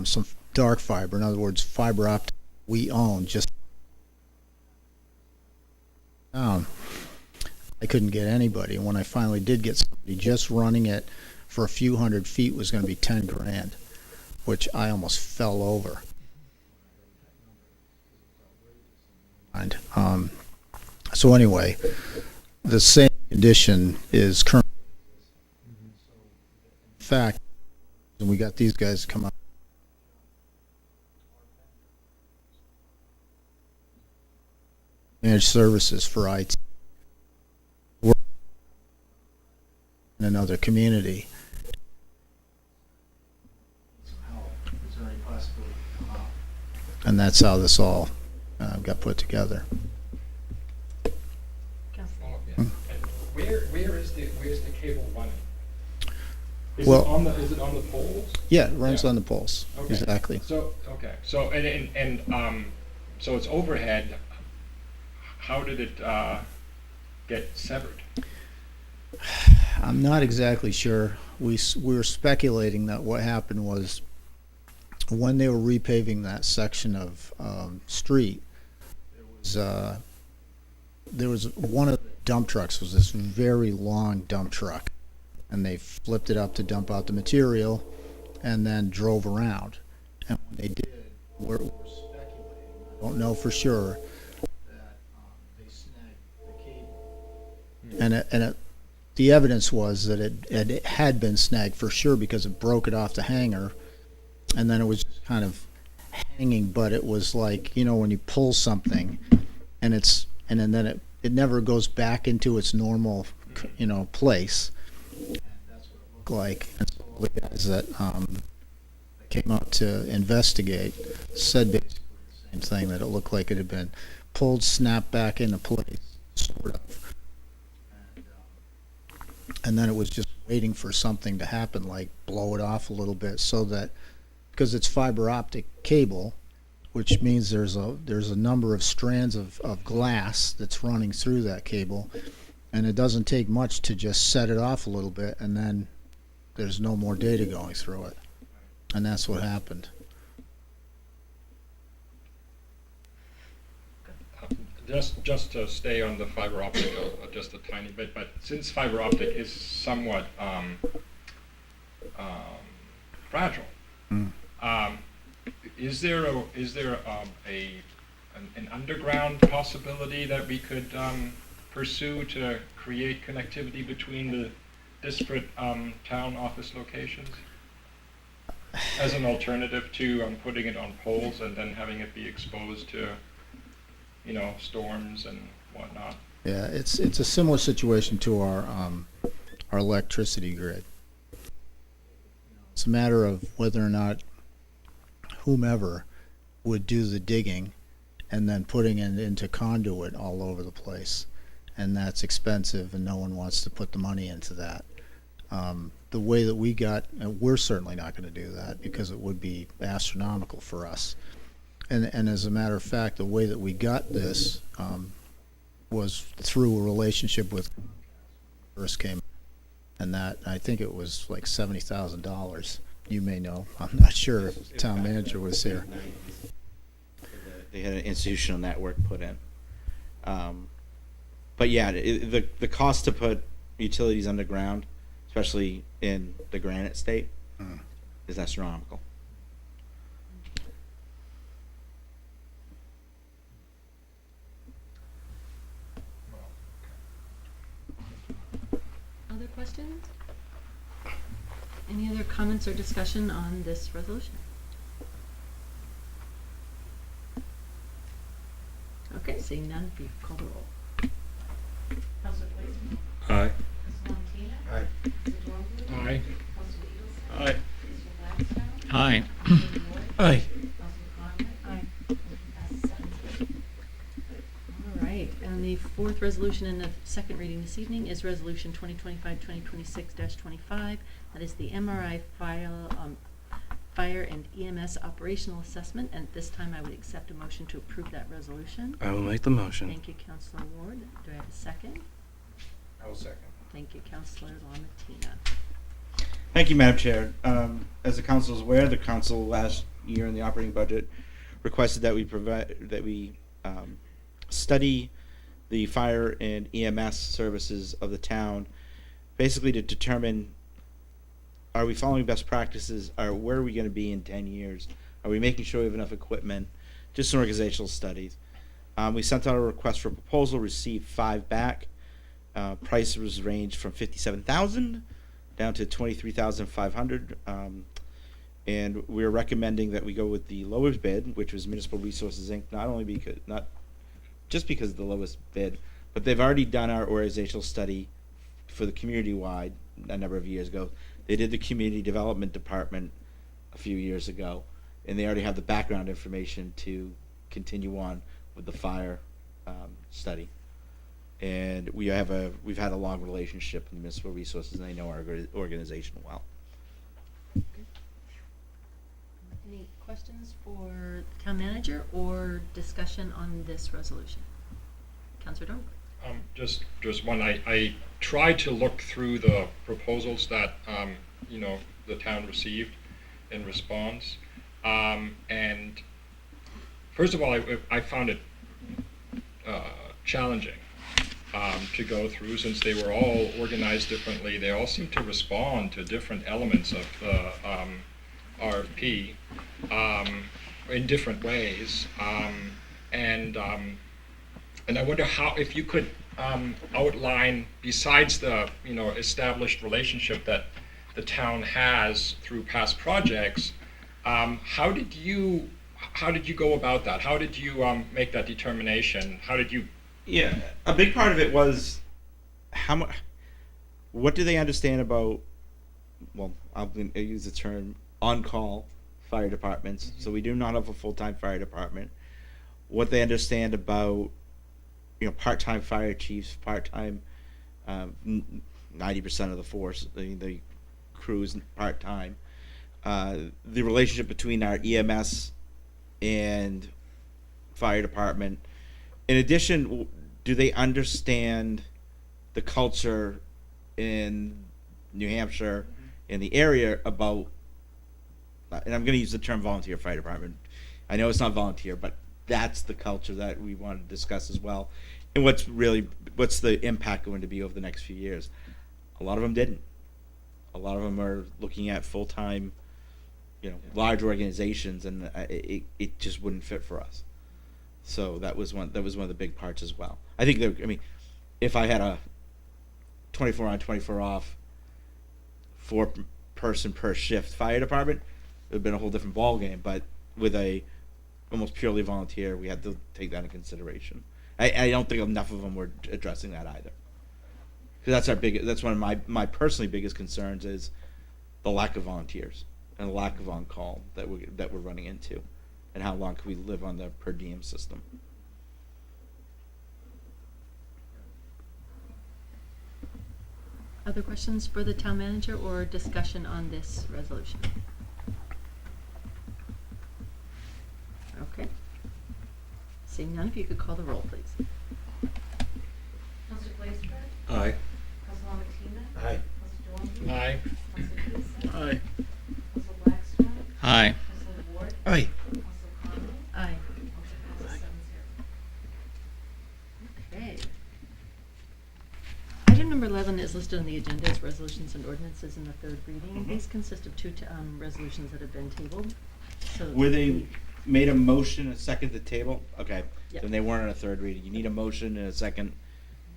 some dark fiber, in other words, fiber optic we own. Just I couldn't get anybody, and when I finally did get somebody, just running it for a few hundred feet was going to be $10,000. which I almost fell over. And, so anyway, the same condition is current. In fact, and we got these guys to come up. Managed services for IT. Work in another community. And that's how this all got put together. Where's the cable running? Is Well- it on the, is it on the poles? Yeah, it runs on the poles. Okay. Exactly. So, okay, so, so it's overhead. How did it, get severed? I'm not exactly sure. We were speculating that what happened was when they were repaving that section of street, there was one of the dump trucks was this very long dump truck, and they flipped it up to dump out the material, and then drove around. And when they did, we're speculating. I don't know for sure that they snagged the cable. And the evidence was that it had been snagged for sure because it broke it off the hanger, and then it was just kind of hanging. But it was like, you know, when you pull something, and then it never goes back into its normal, you know, place. And that's what it looked like. And so all the guys that came out to investigate said basically the same thing, that it looked like it had been pulled, snapped back into place, sort of. And then it was just waiting for something to happen, like blow it off a little bit, so that, because it's fiber optic cable, which means there's a number of strands of glass that's running through that cable, and it doesn't take much to just set it off a little bit, and then there's no more data going through it. And that's what happened. Just to stay on the fiber optic just a tiny bit, but since fiber optic is somewhat fragile, is there an underground possibility that we could pursue to create connectivity between the disparate town office locations as an alternative to putting it on poles and then having it be exposed to, you know, storms and whatnot? Yeah, it's a similar situation to our electricity grid. It's a matter of whether or not whomever would do the digging and then putting it into conduit all over the place, and that's expensive, and no one wants to put the money into that. The way that we got, and we're certainly not going to do that because it would be astronomical for us. And as a matter of fact, the way that we got this was through a relationship with first came, and that I think it was like $70,000. You may know. I'm not sure if the town manager was here. They had an institutional network put in. But yeah, the cost to put utilities underground, especially in the granite state, is astronomical. Other questions? Any other comments or discussion on this resolution? Okay, seeing none, if you call the roll. Counselor Clayton? Aye. Counselor Martina? Aye. Counselor Dornbush? Aye. Counselor Eagleson? Aye. Counselor Blackstone? Aye. Counselor Ward? Aye. Counselor Conley? Aye. Motion passes 7-0. All right, and the fourth resolution in the second reading this evening is Resolution 2025-2026-25. That is the MRI Fire and EMS Operational Assessment, and at this time I would accept a motion to approve that resolution. I will make the motion. Thank you, Councilor Ward. Do I have a second? I will second. Thank you, Councilor LaMattina. Thank you, Madam Chair. As the council is aware, the council last year in the operating budget requested that we study the fire and EMS services of the town, basically to determine are we following best practices? Where are we going to be in 10 years? Are we making sure we have enough equipment? Just some organizational studies. We sent out a request for proposal, received 5 back. Prices ranged from $57,000 down to $23,500. And we're recommending that we go with the lowest bid, which was Municipal Resources Inc. Not just because of the lowest bid, but they've already done our organizational study for the community-wide a number of years ago. They did the community development department a few years ago, and they already have the background information to continue on with the fire study. And we've had a long relationship with Municipal Resources, and they know our organization well. Any questions for the town manager or discussion on this resolution? Councilor Dorn? Just one. I tried to look through the proposals that the town received in response, and first of all, I found it challenging to go through, since they were all organized differently. They all seem to respond to different elements of the RFP in different ways, and I wonder if you could outline, besides the established relationship that the town has through past projects, how did you go about that? How did you make that determination? How did you? Yeah, a big part of it was what do they understand about? Well, I'll use the term on-call fire departments. Mm-hmm. So we do not have a full-time fire department. What they understand about part-time fire chiefs, part-time, 90% of the force, the crews part-time. The relationship between our EMS and fire department. In addition, do they understand the culture in New Hampshire, in the area about, and I'm going to use the term volunteer fire department. I know it's not volunteer, but that's the culture that we want to discuss as well. And what's the impact going to be over the next few years? A lot of them didn't. A lot of them are looking at full-time, large organizations, and it just wouldn't fit for us. So that was one of the big parts as well. I think if I had a 24 on, 24 off, 4-person per shift fire department, it would have been a whole different ballgame. But with a almost purely volunteer, we had to take that into consideration. I don't think enough of them were addressing that either. Because that's one of my personally biggest concerns is the lack of volunteers and the lack of on-call that we're running into, and how long can we live on the per diem system. Other questions for the town manager or discussion on this resolution? Okay. Seeing none, if you could call the roll, please. Councilor Blaisberg? Aye. Councilor Martina? Aye. Councilor Dorn? Aye. Councilor Peterson? Aye. Councilor Blackstone? Aye. Councilor Ward? Aye. Councilor Conley? Aye. Motion passes 7-0. Okay. Item number 11 is listed on the agenda as resolutions and ordinances in the third reading. Mhm. These consist of two resolutions that have been tabled. So Were they made a motion and a second to table? Okay. Yep. Then they weren't on a third reading. You need a motion and a second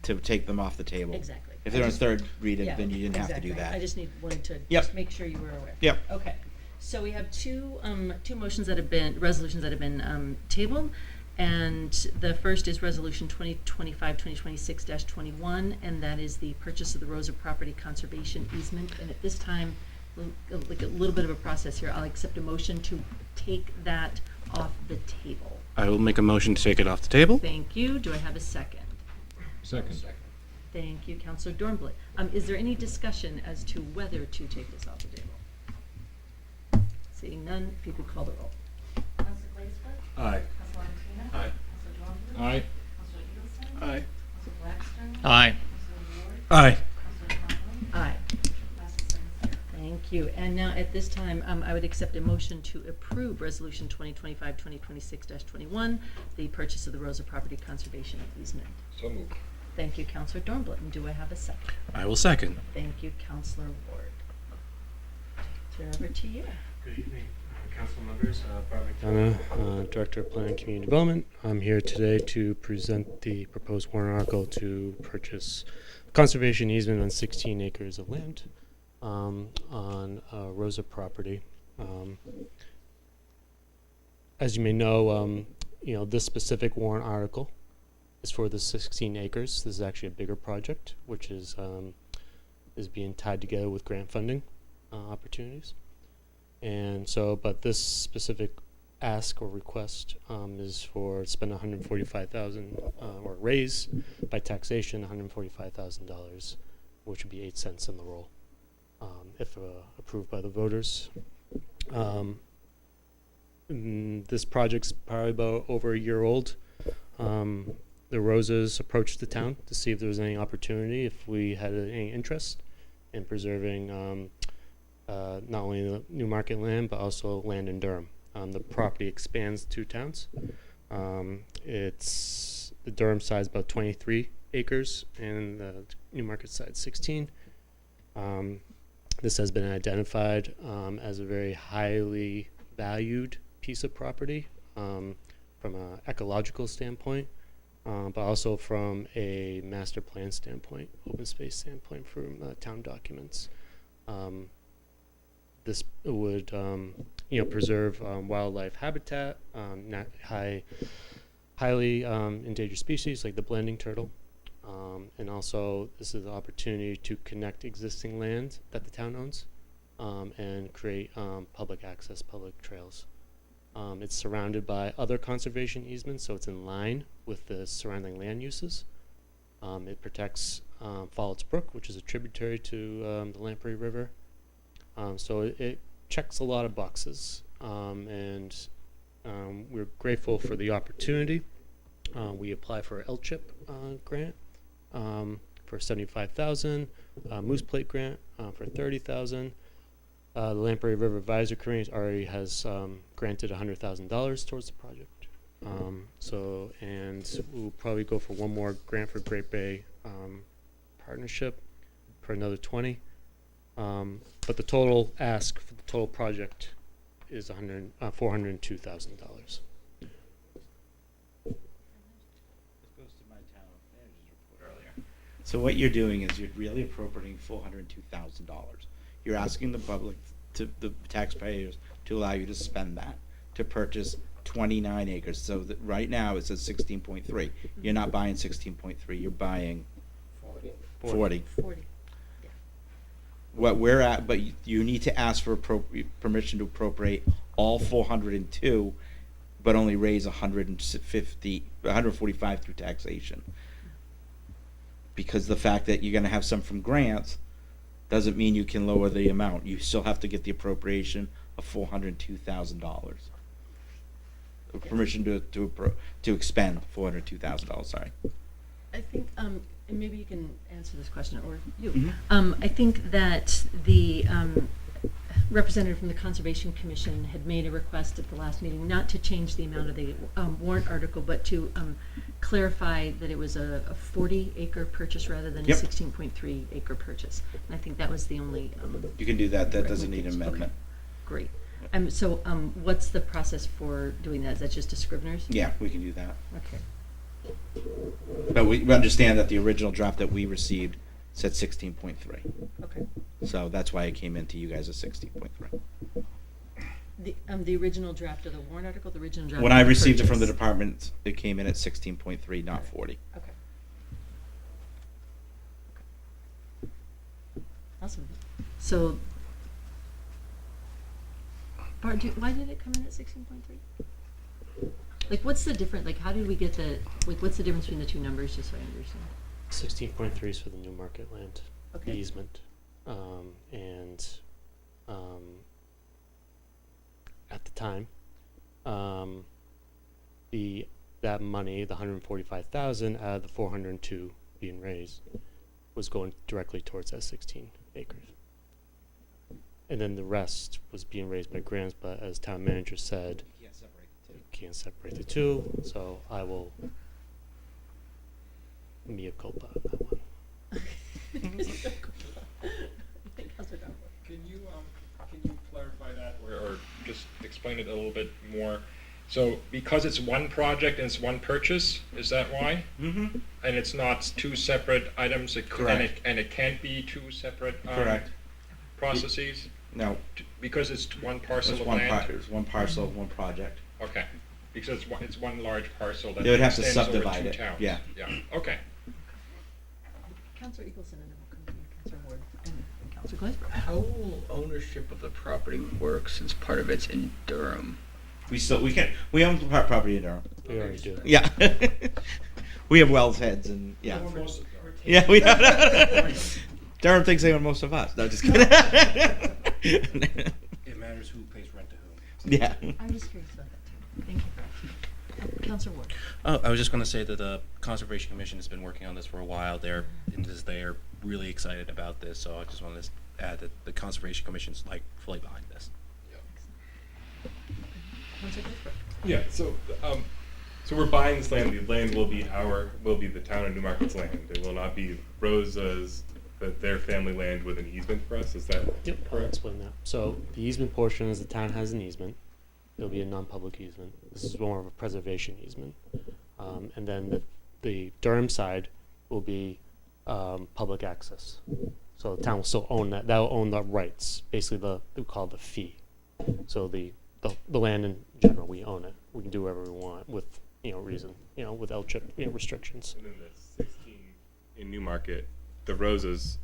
to take them off the table. Exactly. If they're on a just- third reading, Yeah, then you didn't have to exactly. do that. I just wanted to Yep. just make sure you were aware. Yep. Okay. So we have two resolutions that have been tabled, and the first is Resolution 2025-2026-21, and that is the purchase of the Rosa property conservation easement. And at this time, like a little bit of a process here, I'll accept a motion to take that off the table. I will make a motion to take it off the table. Thank you. Do I have a second? Second. Thank you, Councilor Dornblit. Is there any discussion as to whether to take this off the table? Seeing none, if you could call the roll. Councilor Blaisberg? Aye. Councilor Martina? Aye. Councilor Dornblit? Aye. Councilor Edelson? Aye. Councilor Blackstone? Aye. Councilor Ward? Aye. Councilor Conley? Aye. Motion passes 7-0. Thank you. And now at this time, I would accept a motion to approve Resolution 2025-2026-21, the purchase of the Rosa property conservation easement. So moved. Thank you, Councilor Dornblit. And do I have a second? I will second. Thank you, Councilor Ward. Turn over to you. Good evening, council members. Bart McDonough, Director of Planning and Community Development. I'm here today to present the proposed warrant article to purchase conservation easement on 16 acres of land on Rosa property. As you may know, this specific warrant article is for the 16 acres. This is actually a bigger project, which is being tied together with grant funding opportunities. And so, but this specific ask or request is for spend $145,000 or raise by taxation $145,000, which would be 8 cents in the roll if approved by the voters. This project's probably about over a year old. The Rosas approached the town to see if there was any opportunity, if we had any interest in preserving not only the Newmarket land, but also land in Durham. The property expands 2 towns. It's the Durham side is about 23 acres, and the Newmarket side 16. This has been identified as a very highly valued piece of property from an ecological standpoint, but also from a master plan standpoint, open space standpoint from town documents. This would, preserve wildlife habitat, highly endangered species like the blending turtle, and also this is an opportunity to connect existing land that the town owns and create public access, public trails. It's surrounded by other conservation easements, so it's in line with the surrounding land uses. It protects Falls Brook, which is a tributary to the Lamprey River. So it checks a lot of boxes, and we're grateful for the opportunity. We apply for an LCHIP grant for $75,000, Moose Plate grant for $30,000. The Lamprey River Advisory Committee already has granted $100,000 towards the project. And we'll probably go for one more grant for Great Bay Partnership for another 20. But the total ask for the total project is $402,000. So what you're doing is you're really appropriating $402,000. You're asking the public, the taxpayers, to allow you to spend that to purchase 29 acres. So that right now it says 16.3. You're not buying 16.3. You're buying 40. What we're at, but you need to ask for permission to appropriate all 402, but only raise 145 through taxation. Because the fact that you're going to have some from grants doesn't mean you can lower the amount. You still have to get the appropriation of $402,000. Permission to expend $402,000. Sorry. I think, and maybe you can answer this question, or you. Mm-hmm. I think that the representative from the Conservation Commission had made a request at the last meeting not to change the amount of the warrant article, but to clarify that it was a 40-acre purchase rather than a 16.3 acre purchase. And I think that was the only. You can do that. That doesn't need an amendment. Okay. Great. So what's the process for doing that? Is that just a Scrivener's? Yeah, we can do that. Okay. But we understand that the original draft that we received said 16.3. Okay. So that's why it came into you guys as 16.3. The original draft of the warrant article, the original draft. When I received it from the department, it came in at 16.3, not 40. Okay. Awesome. So, Bart, why did it come in at 16.3? Like, what's the difference? Like, how did we get the? Like, what's the difference between the two numbers? Just so I understand. 16.3 is for the Newmarket land easement, at the time, that money, the 145,000 out of the 402 being raised, was going directly towards that 16 acres, and then the rest was being raised by grants. But as town manager said, you can't separate the two. So I will mea culpa on that one. Can you explain it a little bit more. So because it's one project and it's one purchase, is that why? Mm-hmm. And it's not two separate items, Correct. and it can't be two separate Correct. processes? No. Because it's one parcel It's of one land? it's one parcel, one project. Okay, because it's one large parcel that They would have to extends over subdivide two it, towns. yeah. Yeah, okay. Counselor Eagleson, and then we'll come to you, Counselor Ward, and Counselor Glazebrook. How will ownership of the property work since part of it's in Durham? We own property in Durham. We already do. Yeah. We have Wells heads and, yeah. Most of them. Yeah, we Durham thinks they own most of us. No, just kidding. It matters who pays rent to whom. Yeah. I'm just curious about that too. Thank you. Counselor Ward. Oh, I was just going to say that the Conservation Commission has been working on this for a while. They're really excited about this, so I just wanted to add that the Conservation Commission's like fully behind this. Counselor Glazebrook. Yeah, so we're buying this land. The land will be the town of Newmarket's land. It will not be Rosa's, their family land with an easement for us. Is that Yep, I'll correct? explain that. So the easement portion is the town has an easement. It'll be a non-public easement. This is more of a preservation easement. And then the Durham side will be public access. So the town will still own that. That will own the rights, basically we call it the fee. So the land in general, we own it. We can do whatever we want with reason, with LCHIP restrictions. And then the 16 in Newmarket, the Rosas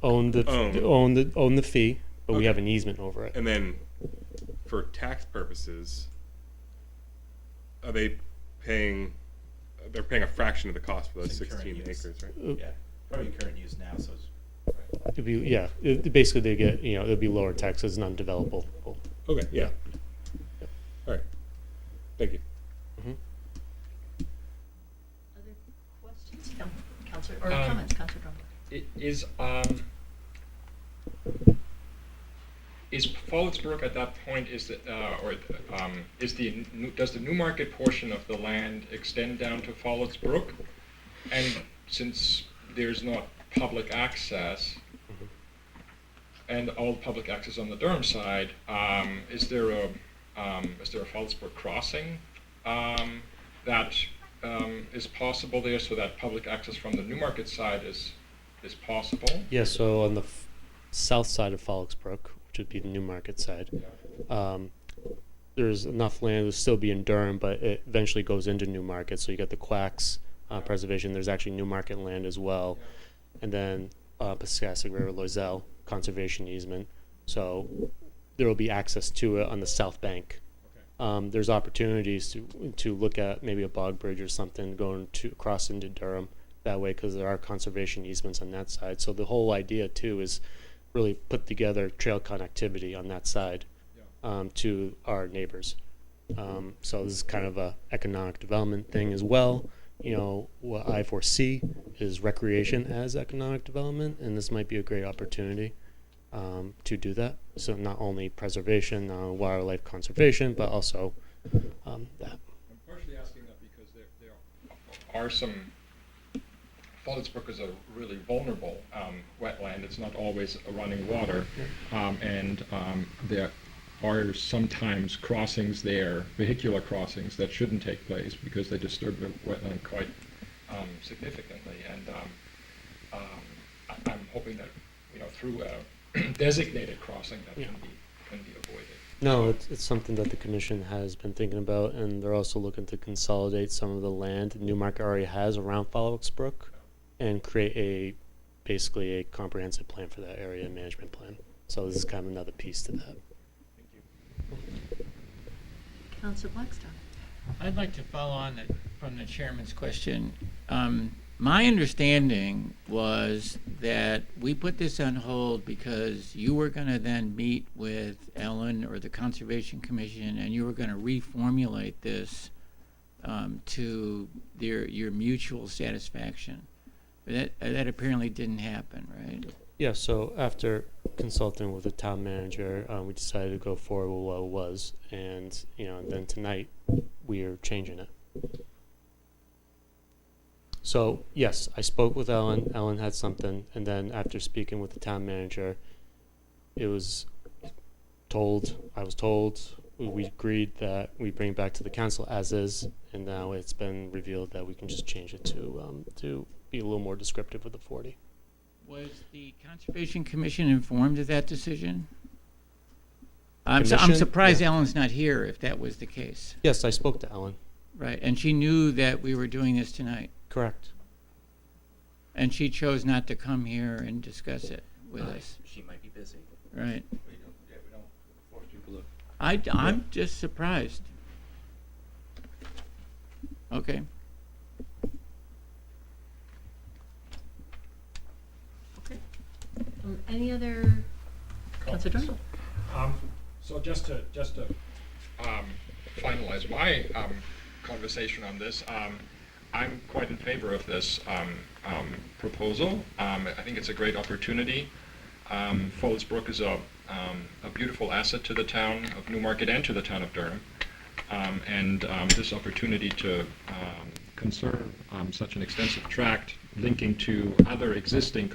Own the fee, but we Okay. have an easement over it. And then, for tax purposes, are they paying? They're paying a fraction of the cost for those It's in current 16 use. acres, right? Yeah. Probably current use now, so it's. It'd be basically they get it'll be lower taxes and undevelopable. Okay. Yeah. All right. Thank you. Other questions? Counselor, or Um, comments? Counselor Drummer. Is Fallsbrook at that point does the Newmarket portion of the land extend down to Fallsbrook? And since there's not public access, and all public access on the Durham side, is there a Fallsbrook crossing that is possible there, so that public access from the Newmarket side is possible? Yeah. So on the south side of Fallsbrook, which would be the Newmarket side, there's enough land to still be in Durham, but it eventually goes into Newmarket. So you got the Quacks preservation. There's actually Newmarket land as well, and then Piscasig River Loisel conservation easement. So there will be access to it on the south bank. There's opportunities to look at maybe a bog bridge or something going across into Durham that way, because there are conservation easements on that side. So the whole idea too is really put together trail connectivity on that side to our neighbors. So this is kind of a economic development thing as well. What I foresee is recreation as economic development, and this might be a great opportunity to do that. So not only preservation, wildlife conservation, but also that. I'm partially asking that because there are some. Fallsbrook is a really vulnerable wetland. It's not always running water, and there are sometimes crossings there, vehicular crossings, that shouldn't take place because they disturb the wetland quite significantly. And I'm hoping that through a designated crossing that can be avoided. No, it's something that the commission has been thinking about, and they're also looking to consolidate some of the land Newmarket already has around Fallsbrook and create basically a comprehensive plan for that area, management plan. So this is kind of another piece to that. Counselor Blackstone. I'd like to follow on from the chairman's question. My understanding was that we put this on hold because you were going to then meet with Ellen or the Conservation Commission, and you were going to reformulate this to your mutual satisfaction. That apparently didn't happen, right? Yeah, so after consulting with the town manager, we decided to go forward with what it was, and then tonight we are changing it. So yes, I spoke with Ellen. Ellen had something, and then after speaking with the town manager, I was told we agreed that we bring it back to the council as is, and now it's been revealed that we can just change it to be a little more descriptive of the 40. Was the Conservation Commission informed of that decision? I'm Commission? surprised Yeah. Ellen's not here if that was the case. Yes, I spoke to Ellen. Right, and she knew that we were doing this tonight. Correct. And she chose not to come here and discuss it with us. She might be busy. Right. We don't force people to. I'm just surprised. Okay. Any other? Councilor Jordan? So just to finalize my conversation on this, I'm quite in favor of this proposal. I think it's a great opportunity. Falls Brook is a beautiful asset to the town of Newmarket and to the town of Durham. And this opportunity to conserve such an extensive tract linking to other existing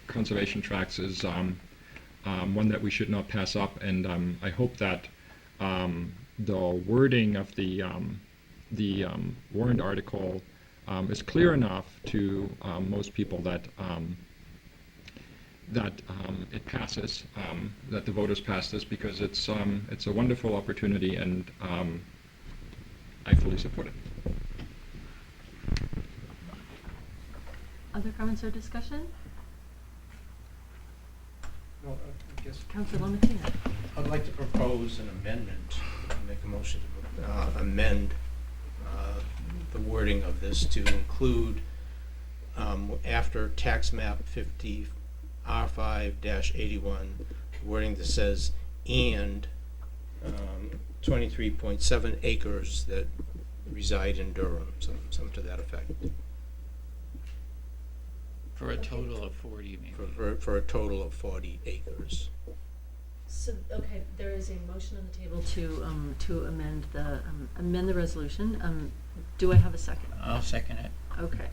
conservation tracts is one that we should not pass up. And I hope that the wording of the warrant article is clear enough to most people that it passes, that the voters pass this, because it's a wonderful opportunity, and I fully support it. Other comments or discussion? Well, I guess Councilor Lomatina. I'd like to propose an amendment, make a motion to amend the wording of this to include, after tax map 50 R5-81, wording that says, and 23.7 acres that reside in Durham, some to that effect. For a total of 40, maybe. For a total of 40 acres. So, okay, there is a motion on the table to amend the resolution. Do I have a second? I'll second it. Okay.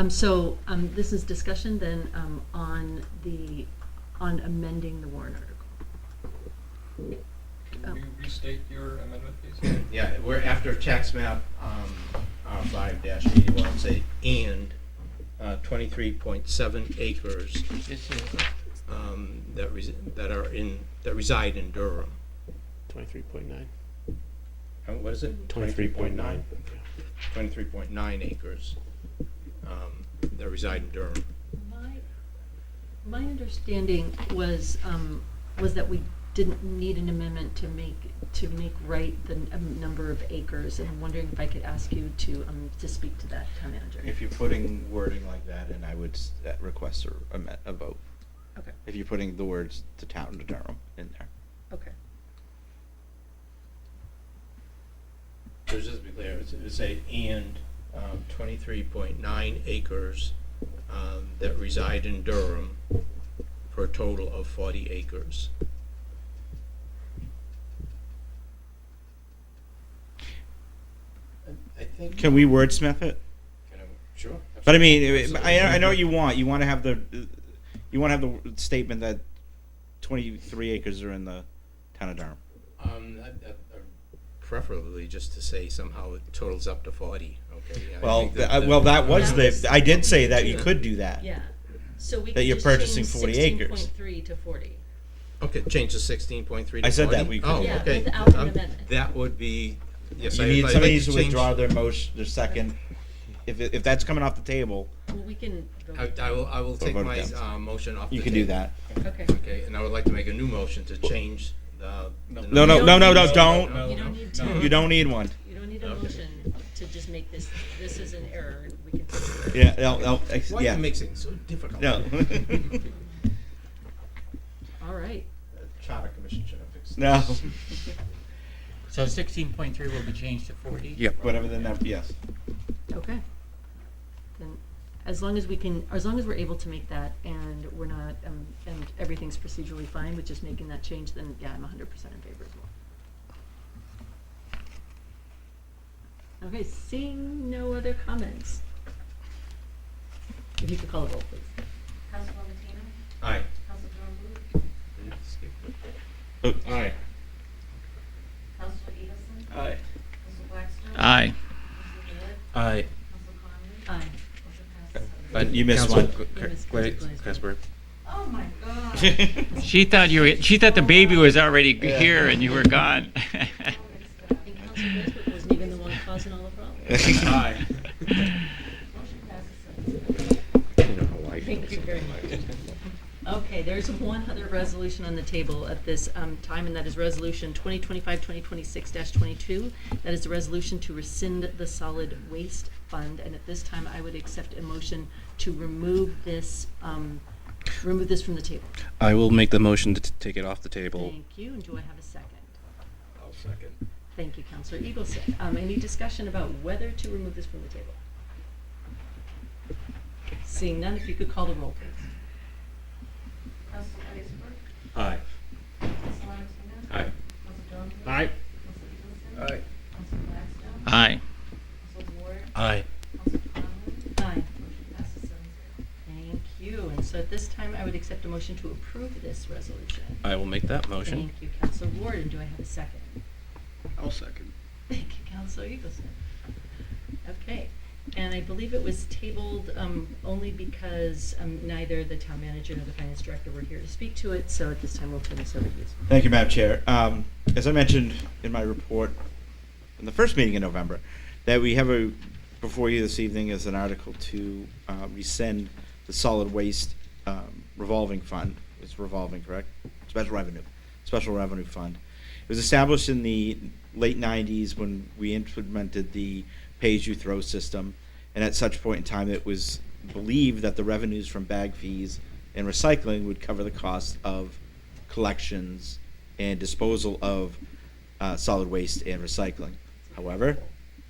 So this is discussion then on amending the warrant article. Can you restate your amendment, please? Yeah, we're after tax map 5-81, say, and 23.7 acres This is that reside in Durham. 23.9. What is it? 23.9. 23.9 acres that reside in Durham. My understanding was that we didn't need an amendment to make right the number of acres, and I'm wondering if I could ask you to speak to that, town manager. If you're putting wording like that, and I would request a vote. Okay. If you're putting the words to town to Durham in there. Okay. So just to be clear, it would say, and 23.9 acres that reside in Durham for a total of 40 acres. I think. Can we wordsmith it? Sure. But I mean, Absolutely. I know what you want. You want to have the statement that 23 acres are in the town of Durham. Preferably just to say somehow it totals up to 40. Okay. I Well, think that was I did say that you could do that. Yeah. So we That could you're just purchasing change 40 acres. 16.3 to 40. Okay, change to 16.3 to 40. I said that we could. Oh, Yeah, okay. without an amendment. That would be. Yes, Somebody I'd like needs to change- withdraw their motion, their second. If that's coming off the table, Well, we can. I will take vote my it down. motion off. you the can do table. that. Okay. Okay, and I would like to make a new motion to change the. No, the no, number. no, no, need- don't. You don't need to. You don't need one. You don't need a Okay. motion to just make this is an error. We can. Yeah, Why yeah. are you making it so difficult? No. All right. The Charter Commission should have fixed No. this. So 16.3 will be changed to 40? Yep. Whatever the number. Yes. Okay. Then, as long as we're able to make that, and we're not, and everything's procedurally fine with just making that change, then yeah, I'm 100% in favor as well. Okay, seeing no other comments. If you could call a roll, please. Councilor Lomatina? Aye. Councilor John Booth? Aye. Councilor You missed Council- one. You missed Wait, Glassberg. Casper. Oh, my God. She thought the baby was already here and you were gone. And Counselor Glassberg wasn't even the one causing all the problems. Aye. Motion passes 7-0. Thank you very much. Okay, there's one other resolution on the table at this time, and that is Resolution 2025-2026-22. That is a resolution to rescind the solid waste fund, and at this time, I would accept a motion to remove this from the table. I will make the motion to take it off the table. Thank you, and do I have a second? I'll second. Thank you, Counselor Eagleson. Any discussion about whether to remove this from the table? Seeing none, if you could call the roll, please. Council Iceberg? Aye. Council Martina? Aye. Council Jones? Aye. Council Eagleson? Aye. Council Blackstone? Aye. Council Ward? Aye. Council Conlon? Aye. Motion passes 7-0. Thank you. And so at this time, I would accept a motion to approve this resolution. I will make that motion. Thank you, Counselor Ward, and do I have a second? I'll second. Thank you, Counselor Eagleson. Okay, and I believe it was tabled only because neither the town manager nor the finance director were here to speak to it, so at this time, we'll turn this over to you. Thank you, Madam Chair. As I mentioned in my report in the first meeting in November, that we have before you this evening is an article to rescind the solid waste revolving fund. It's revolving, correct? Special revenue fund. It was established in the late 90s when we implemented the pay-as-you-throw system, and at such point in time it was believed that the revenues from bag fees and recycling would cover the cost of collections and disposal of solid waste and recycling. However,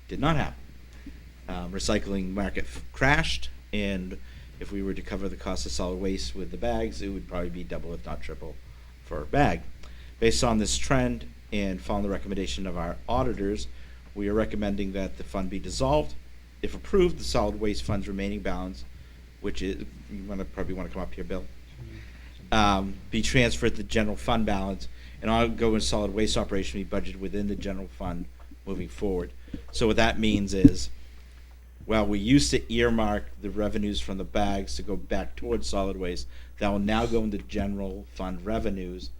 did not happen. Recycling market crashed, and if we were to cover the cost of solid waste with the bags, it would probably be double if not triple for a bag. Based on this trend and following the recommendation of our auditors, we are recommending that the fund be dissolved. If approved, the solid waste fund's remaining balance, which is, probably want to come up here, Bill, be transferred to the general fund balance, and ongoing solid waste operation be budgeted within the general fund moving forward. So what that means is, while we used to earmark the revenues from the bags to go back towards solid waste, that will now go into general fund revenues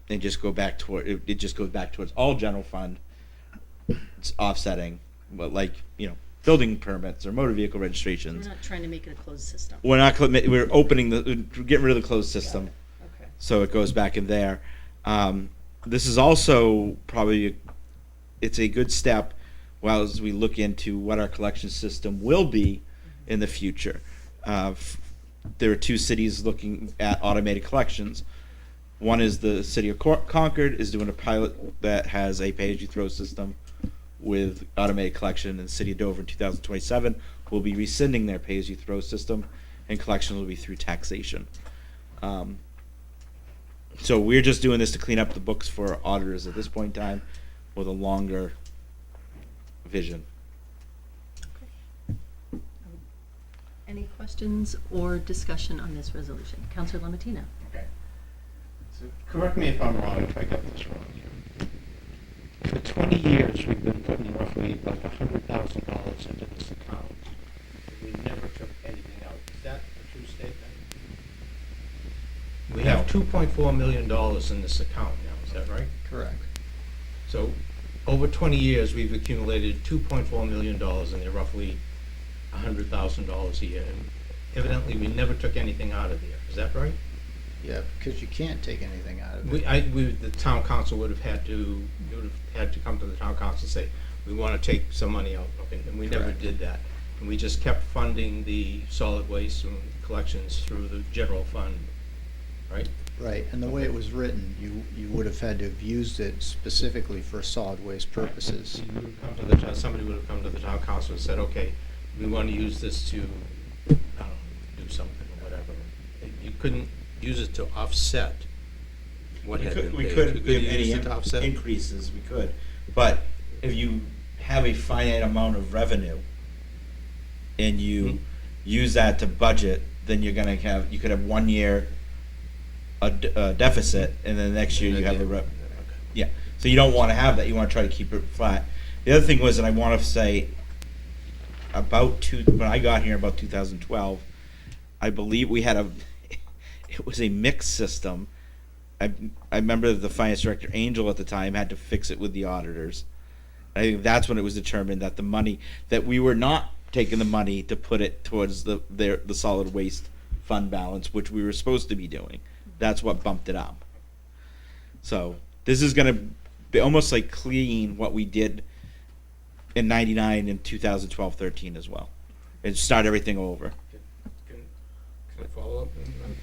and just go back toward it just goes back towards all general fund. It's offsetting, but building permits or motor vehicle registrations. We're not trying to make it a closed system. We're not. We're opening getting rid of the closed system, Okay. so it goes back in there. This is also probably it's a good step, while as we look into what our collection system will be in the future. There are two cities looking at automated collections. One is the city of Concord is doing a pilot that has a pay-as-you-throw system with automated collection, and the city of Dover in 2027 will be rescinding their pay-as-you-throw system, and collection will be through taxation. So we're just doing this to clean up the books for auditors at this point in time with a longer vision. Any questions or discussion on this resolution? Counselor Lamatina. Okay. So correct me if I'm wrong, if I got this wrong here. For 20 years, we've been putting roughly like $100,000 into this account. We never took anything out. Is that a true statement? We have $2.4 million in this account now, is that right? Correct. So over 20 years, we've accumulated $2.4 million and they're roughly $100,000 a year. And evidently, we never took anything out of there. Is that right? Yeah, because you can't take anything out of it. The town council would have had to come to the town council and say, we want to take some money out, and we never Correct. did that. And we just kept funding the solid waste and collections through the general fund, right? Right, and the way it was written, you would have had to have used it specifically for solid waste purposes. You would have come to the somebody would have come to the town council and said, okay, we want to use this to, I don't know, do something or whatever. You couldn't use it to offset what had been We paid. could You give any use it to offset. increases, we could. But if you have a finite amount of revenue and you use that to budget, then you could have 1 year a deficit, and then the next year you have the yeah. So you don't want to have that. You want to try to keep it flat. The other thing was, and I want to say, when I got here about 2012, I believe we had it was a mixed system. I remember the finance director Angel at the time had to fix it with the auditors. I think that's when it was determined that the money that we were not taking the money to put it towards the solid waste fund balance, which we were supposed to be doing. That's what bumped it up. So this is going to be almost like clean what we did in '99 and 2012-13 as well, and start everything over. Can I follow up?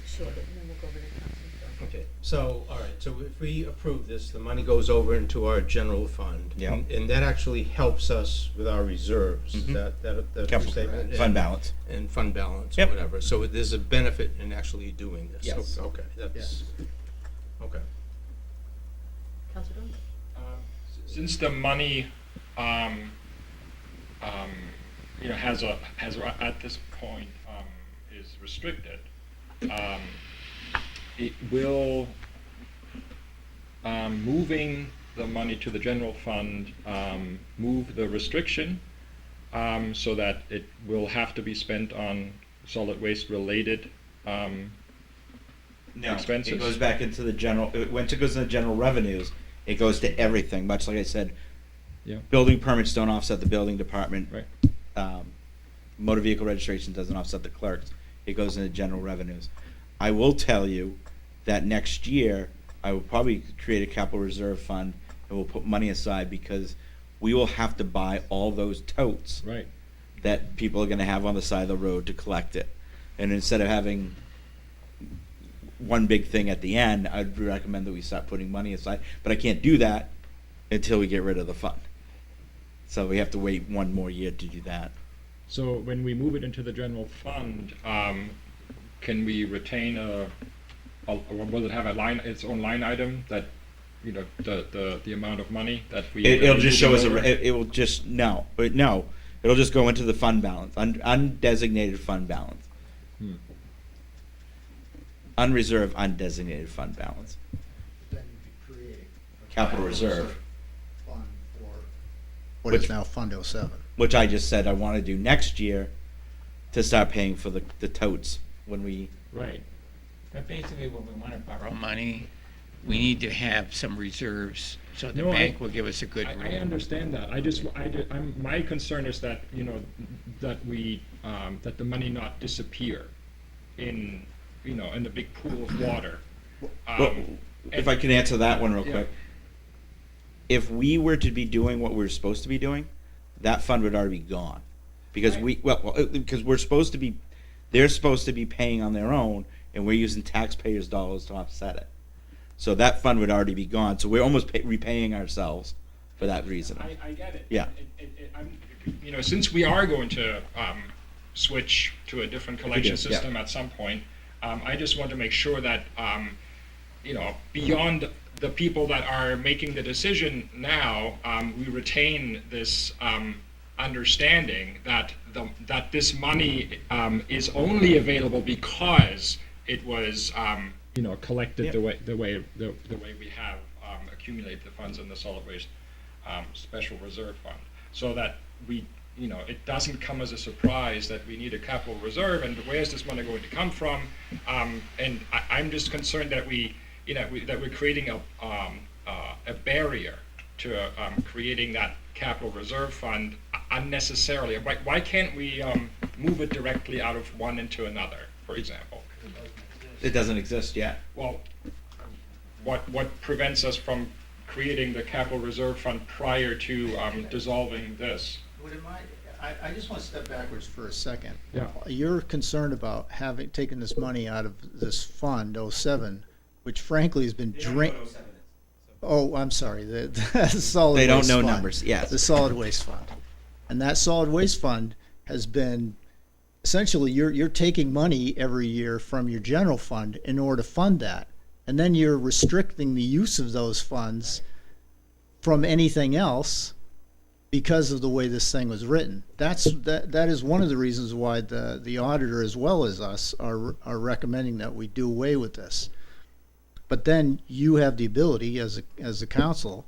Sure, and then we'll go over to council. Okay, so, all right, so if we approve this, the money goes over into our general fund. Yeah. And that actually helps us with our reserves. Mhm. That's your Capital statement? fund balance. And fund balance, or Yep. whatever. So there's a benefit in actually doing this. Yes. Okay, that's, okay. Councilor Jones? Since the money, has at this point is restricted, it will moving the money to the general fund move the restriction so that it will have to be spent on solid waste related expenses. It goes back into the general. Once it goes into general revenues, it goes to everything. Much like I said, Yeah. building permits don't offset the building department. Right. Motor vehicle registration doesn't offset the clerks. It goes into general revenues. I will tell you that next year I will probably create a capital reserve fund and we'll put money aside because we will have to buy all those totes Right. that people are going to have on the side of the road to collect it. And instead of having one big thing at the end, I'd recommend that we start putting money aside. But I can't do that until we get rid of the fund. So we have to wait one more year to do that. So when we move it into the general fund, can we retain will it have its own line item that, the amount of money that we? It'll just show us it will just no, it'll just go into the fund balance, undesignated fund balance, unreserved, undesignated fund balance. Then you could create a Capital reserve. Fund for what is now Fund 07. Which I just said I want to do next year to start paying for the totes when we. Right. But basically, when we want to borrow money, we need to have some reserves, so the bank will give us a good rate. I understand that. My concern is that, that we, that the money not disappear in the big pool of water. Well, if I can answer that one real Yeah. quick. If we were to be doing what we're supposed to be doing, that fund would already be gone. Because because we're supposed to be, they're supposed to be paying on their own, and we're using taxpayers' dollars to offset it. So that fund would already be gone. So we're almost repaying ourselves for that reason. I get it. Yeah. Since we are going to switch to a different collection yeah. system at some point, I just want to make sure that, beyond the people that are making the decision now, we retain this understanding that that this money is only available because it was collected the way we have accumulated the funds in the solid waste special reserve fund, so that we it doesn't come as a surprise that we need a capital reserve and where's this money going to come from, and I'm just concerned that that we're creating a barrier to creating that capital reserve fund unnecessarily. Why can't we move it directly out of one into another, for example? It doesn't exist yet. Well, what prevents us from creating the capital reserve fund prior to dissolving this? I just want to step backwards for a second. Yeah. You're concerned about taking this money out of this fund 07, which frankly has been drained. Oh, I'm sorry. The solid They don't waste know fund. numbers, yes. The solid waste fund, and that solid waste fund has been essentially you're taking money every year from your general fund in order to fund that, and then you're restricting the use of those funds from anything else because of the way this thing was written. That is one of the reasons why the auditor as well as us are recommending that we do away with this. But then you have the ability as a council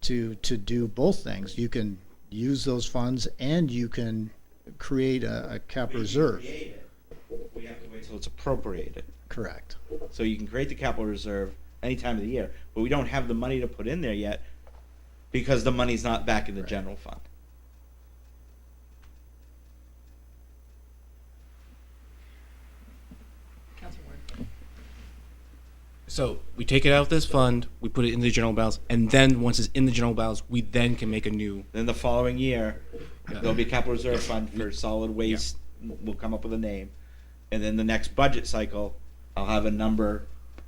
to do both things. You can use those funds and you can create a capital reserve. We have to wait till it's appropriated. Correct. So you can create the capital reserve any time of the year, but we don't have the money to put in there yet because the money's not back in the general fund. Councilor Ward. So we take it out of this fund, we put it in the general balance, and then once it's in the general balance, we then can make a new. Then the following year, there'll be a capital reserve fund for solid waste. We'll come up with a name, and then the next budget cycle, I'll have a number.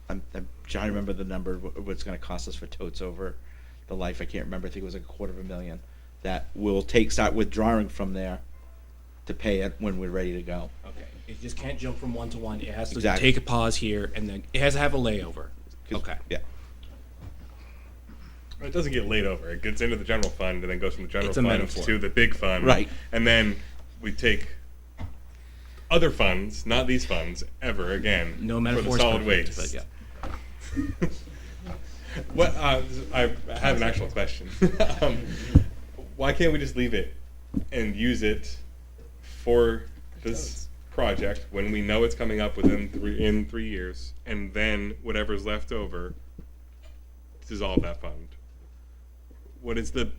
I'm trying to remember the number. What it's going to cost us for totes over the life. I can't remember. I think it was like $250,000. That we'll start withdrawing from there to pay it when we're ready to go. Okay. It just can't jump from one to one. It has to Exactly. take a pause here, and then it has to have a layover. Okay. Yeah. It doesn't get laid over. It gets into the general fund and then goes from the general It's a fund metaphor. to the big fund. Right. And then we take other funds, not these funds, ever again. No for metaphors. the solid perfect, waste. but yeah. What? I have an actual question. Why can't we just leave it and use it for this project when we know it's coming up within 3 years, and then whatever's left over, dissolve that fund? What is the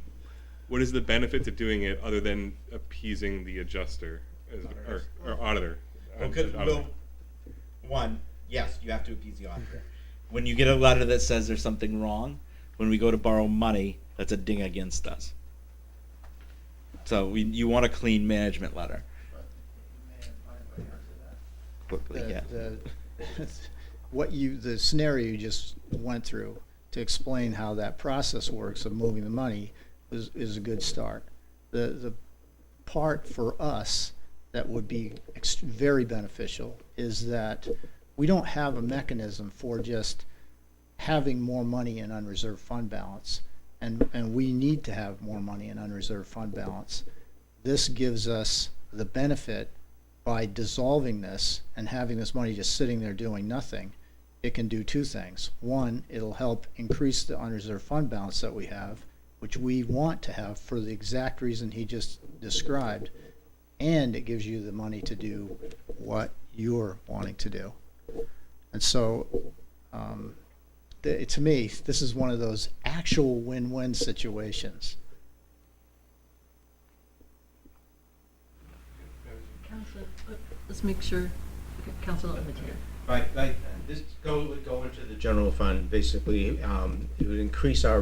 benefit to doing it other than appeasing the adjuster or auditor? One, yes, you have to appease the auditor. When you get a letter that says there's something wrong, when we go to borrow money, that's a ding against us. So you want a clean management letter. Quickly, yeah. The scenario you just went through to explain how that process works of moving the money is a good start. The part for us that would be very beneficial is that we don't have a mechanism for just having more money in unreserved fund balance, and we need to have more money in unreserved fund balance. This gives us the benefit by dissolving this and having this money just sitting there doing nothing. It can do two things. One, it'll help increase the unreserved fund balance that we have, which we want to have for the exact reason he just described, and it gives you the money to do what you're wanting to do. And so, to me, this is one of those actual win-win situations. Councilor, let's make sure. Councilor Mattia. Right, this would go into the general fund, basically, it would increase our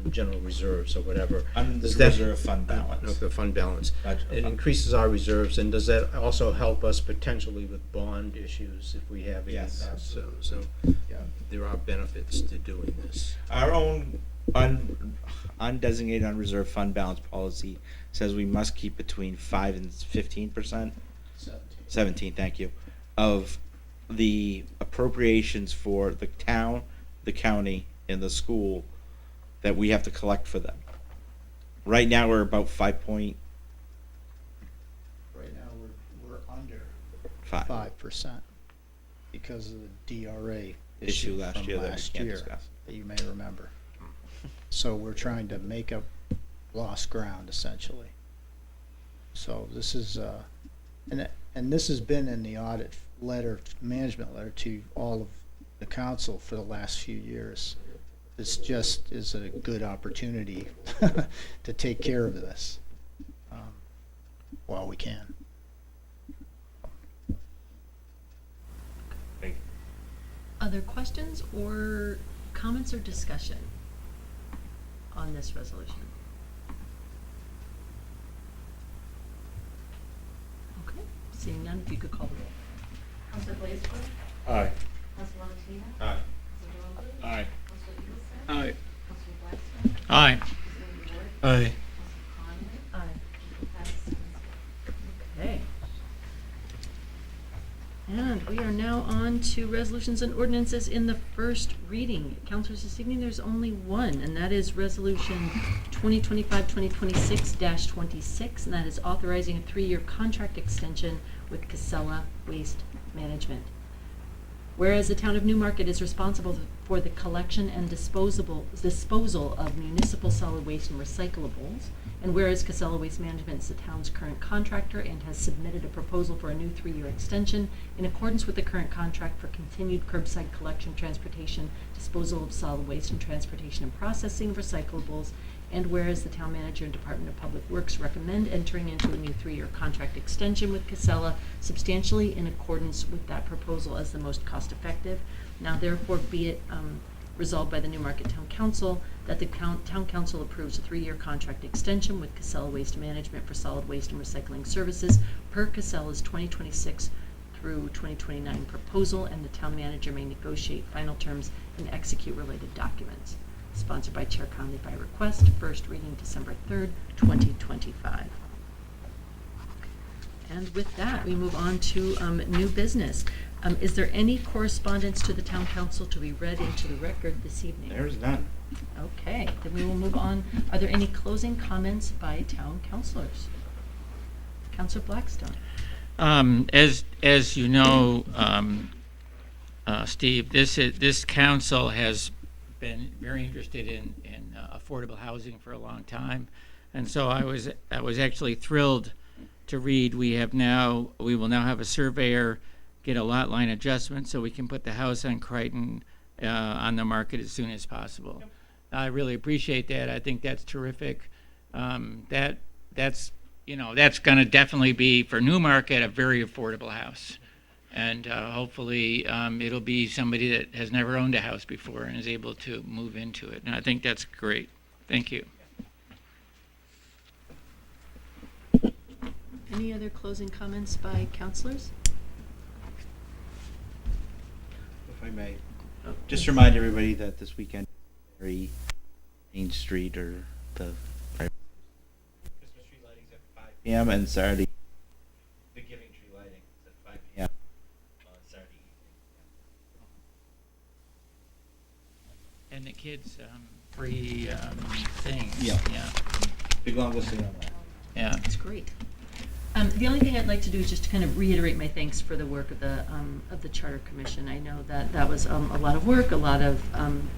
general reserves or whatever. Reserve fund balance. The fund balance. Gotcha. It increases our reserves, and does that also help us potentially with bond issues if we have any? Yes. So, there are benefits to doing this. Our own undesignated unreserved fund balance policy says we must keep between 5 and 15%. 17, thank you, of the appropriations for the town, the county, and the school that we have to collect for them. Right now, we're about 5.5. Right now, we're under 5% because of the DRA issue last from year that we last can't year discuss. that you may remember. So we're trying to make up lost ground essentially. So this is and this has been in the audit letter, management letter to all of the council for the last few years. This just is a good opportunity to take care of this while we can. Thank you. Other questions or comments or discussion on this resolution? Okay, seeing none, if you could call the roll. Councilor Blaisdell? Aye. Councilor Martina? Aye. Councilor Douglas? Aye. Councilor Eagleson? Aye. Councilor Blackstone? Aye. Councilor Ward? Aye. Councilor Conley? Aye. Motion passes 7-0. Okay. And we are now on to resolutions and ordinances in the first reading. Councilors, this evening there's only one, and that is Resolution 2025-2026-26, and that is authorizing a 3-year contract extension with Casella Waste Management. Whereas the town of Newmarket is responsible for the collection and disposal of municipal solid waste and recyclables, and whereas Casella Waste Management is the town's current contractor and has submitted a proposal for a new 3-year extension in accordance with the current contract for continued curbside collection, transportation, disposal of solid waste, and transportation and processing of recyclables, and whereas the town manager and Department of Public Works recommend entering into a new 3-year contract extension with Casella substantially in accordance with that proposal as the most cost effective. Now therefore be it resolved by the Newmarket Town Council that the Town Council approves a 3-year contract extension with Casella Waste Management for solid waste and recycling services per Casella's 2026 through 2029 proposal, and the town manager may negotiate final terms and execute related documents. Sponsored by Chair Conley by request. First reading December 3rd, 2025. And with that, we move on to new business. Is there any correspondence to the Town Council to be read into the record this evening? There's none. Okay, then we will move on. Are there any closing comments by town councilors? Councilor Blackstone. As you know, Steve, this council has been very interested in affordable housing for a long time, and so I was actually thrilled to read we will now have a surveyor get a lot line adjustment so we can put the house on Crichton on the market as soon as possible. Yep. I really appreciate that. I think that's terrific. That's going to definitely be for Newmarket a very affordable house, and hopefully it'll be somebody that has never owned a house before and is able to move into it. And I think that's great. Thank you. Any other closing comments by councilors? If I may, just remind everybody that this weekend, Main Street or the Christmas tree lighting is at 5 p.m. and Saturday, the Giving Tree lighting is at 5 p.m. Saturday evening. And the kids' free things. Yeah. Yeah. Big long listing on that. Yeah. That's great. The only thing I'd like to do is just to kind of reiterate my thanks for the work of the Charter Commission. I know that was a lot of work, a lot of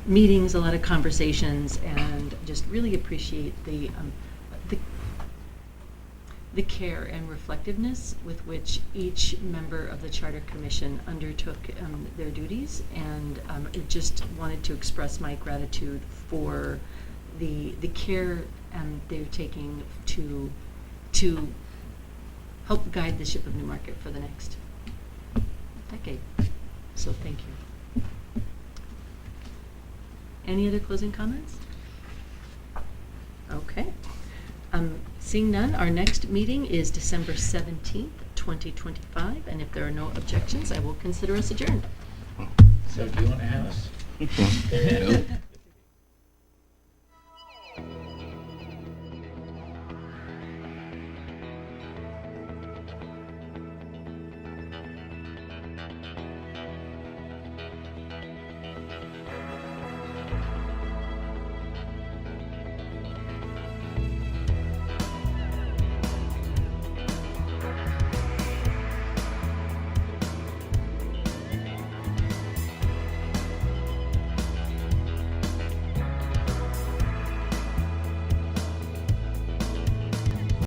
meetings, a lot of conversations, and just really appreciate the care and reflectiveness with which each member of the Charter Commission undertook their duties, and just wanted to express my gratitude for the care they're taking to help guide the ship of Newmarket for the next decade. So thank you. Any other closing comments? Okay. Seeing none, our next meeting is December 17th, 2025, and if there are no objections, I will consider us adjourned. So do you want a house? Nope.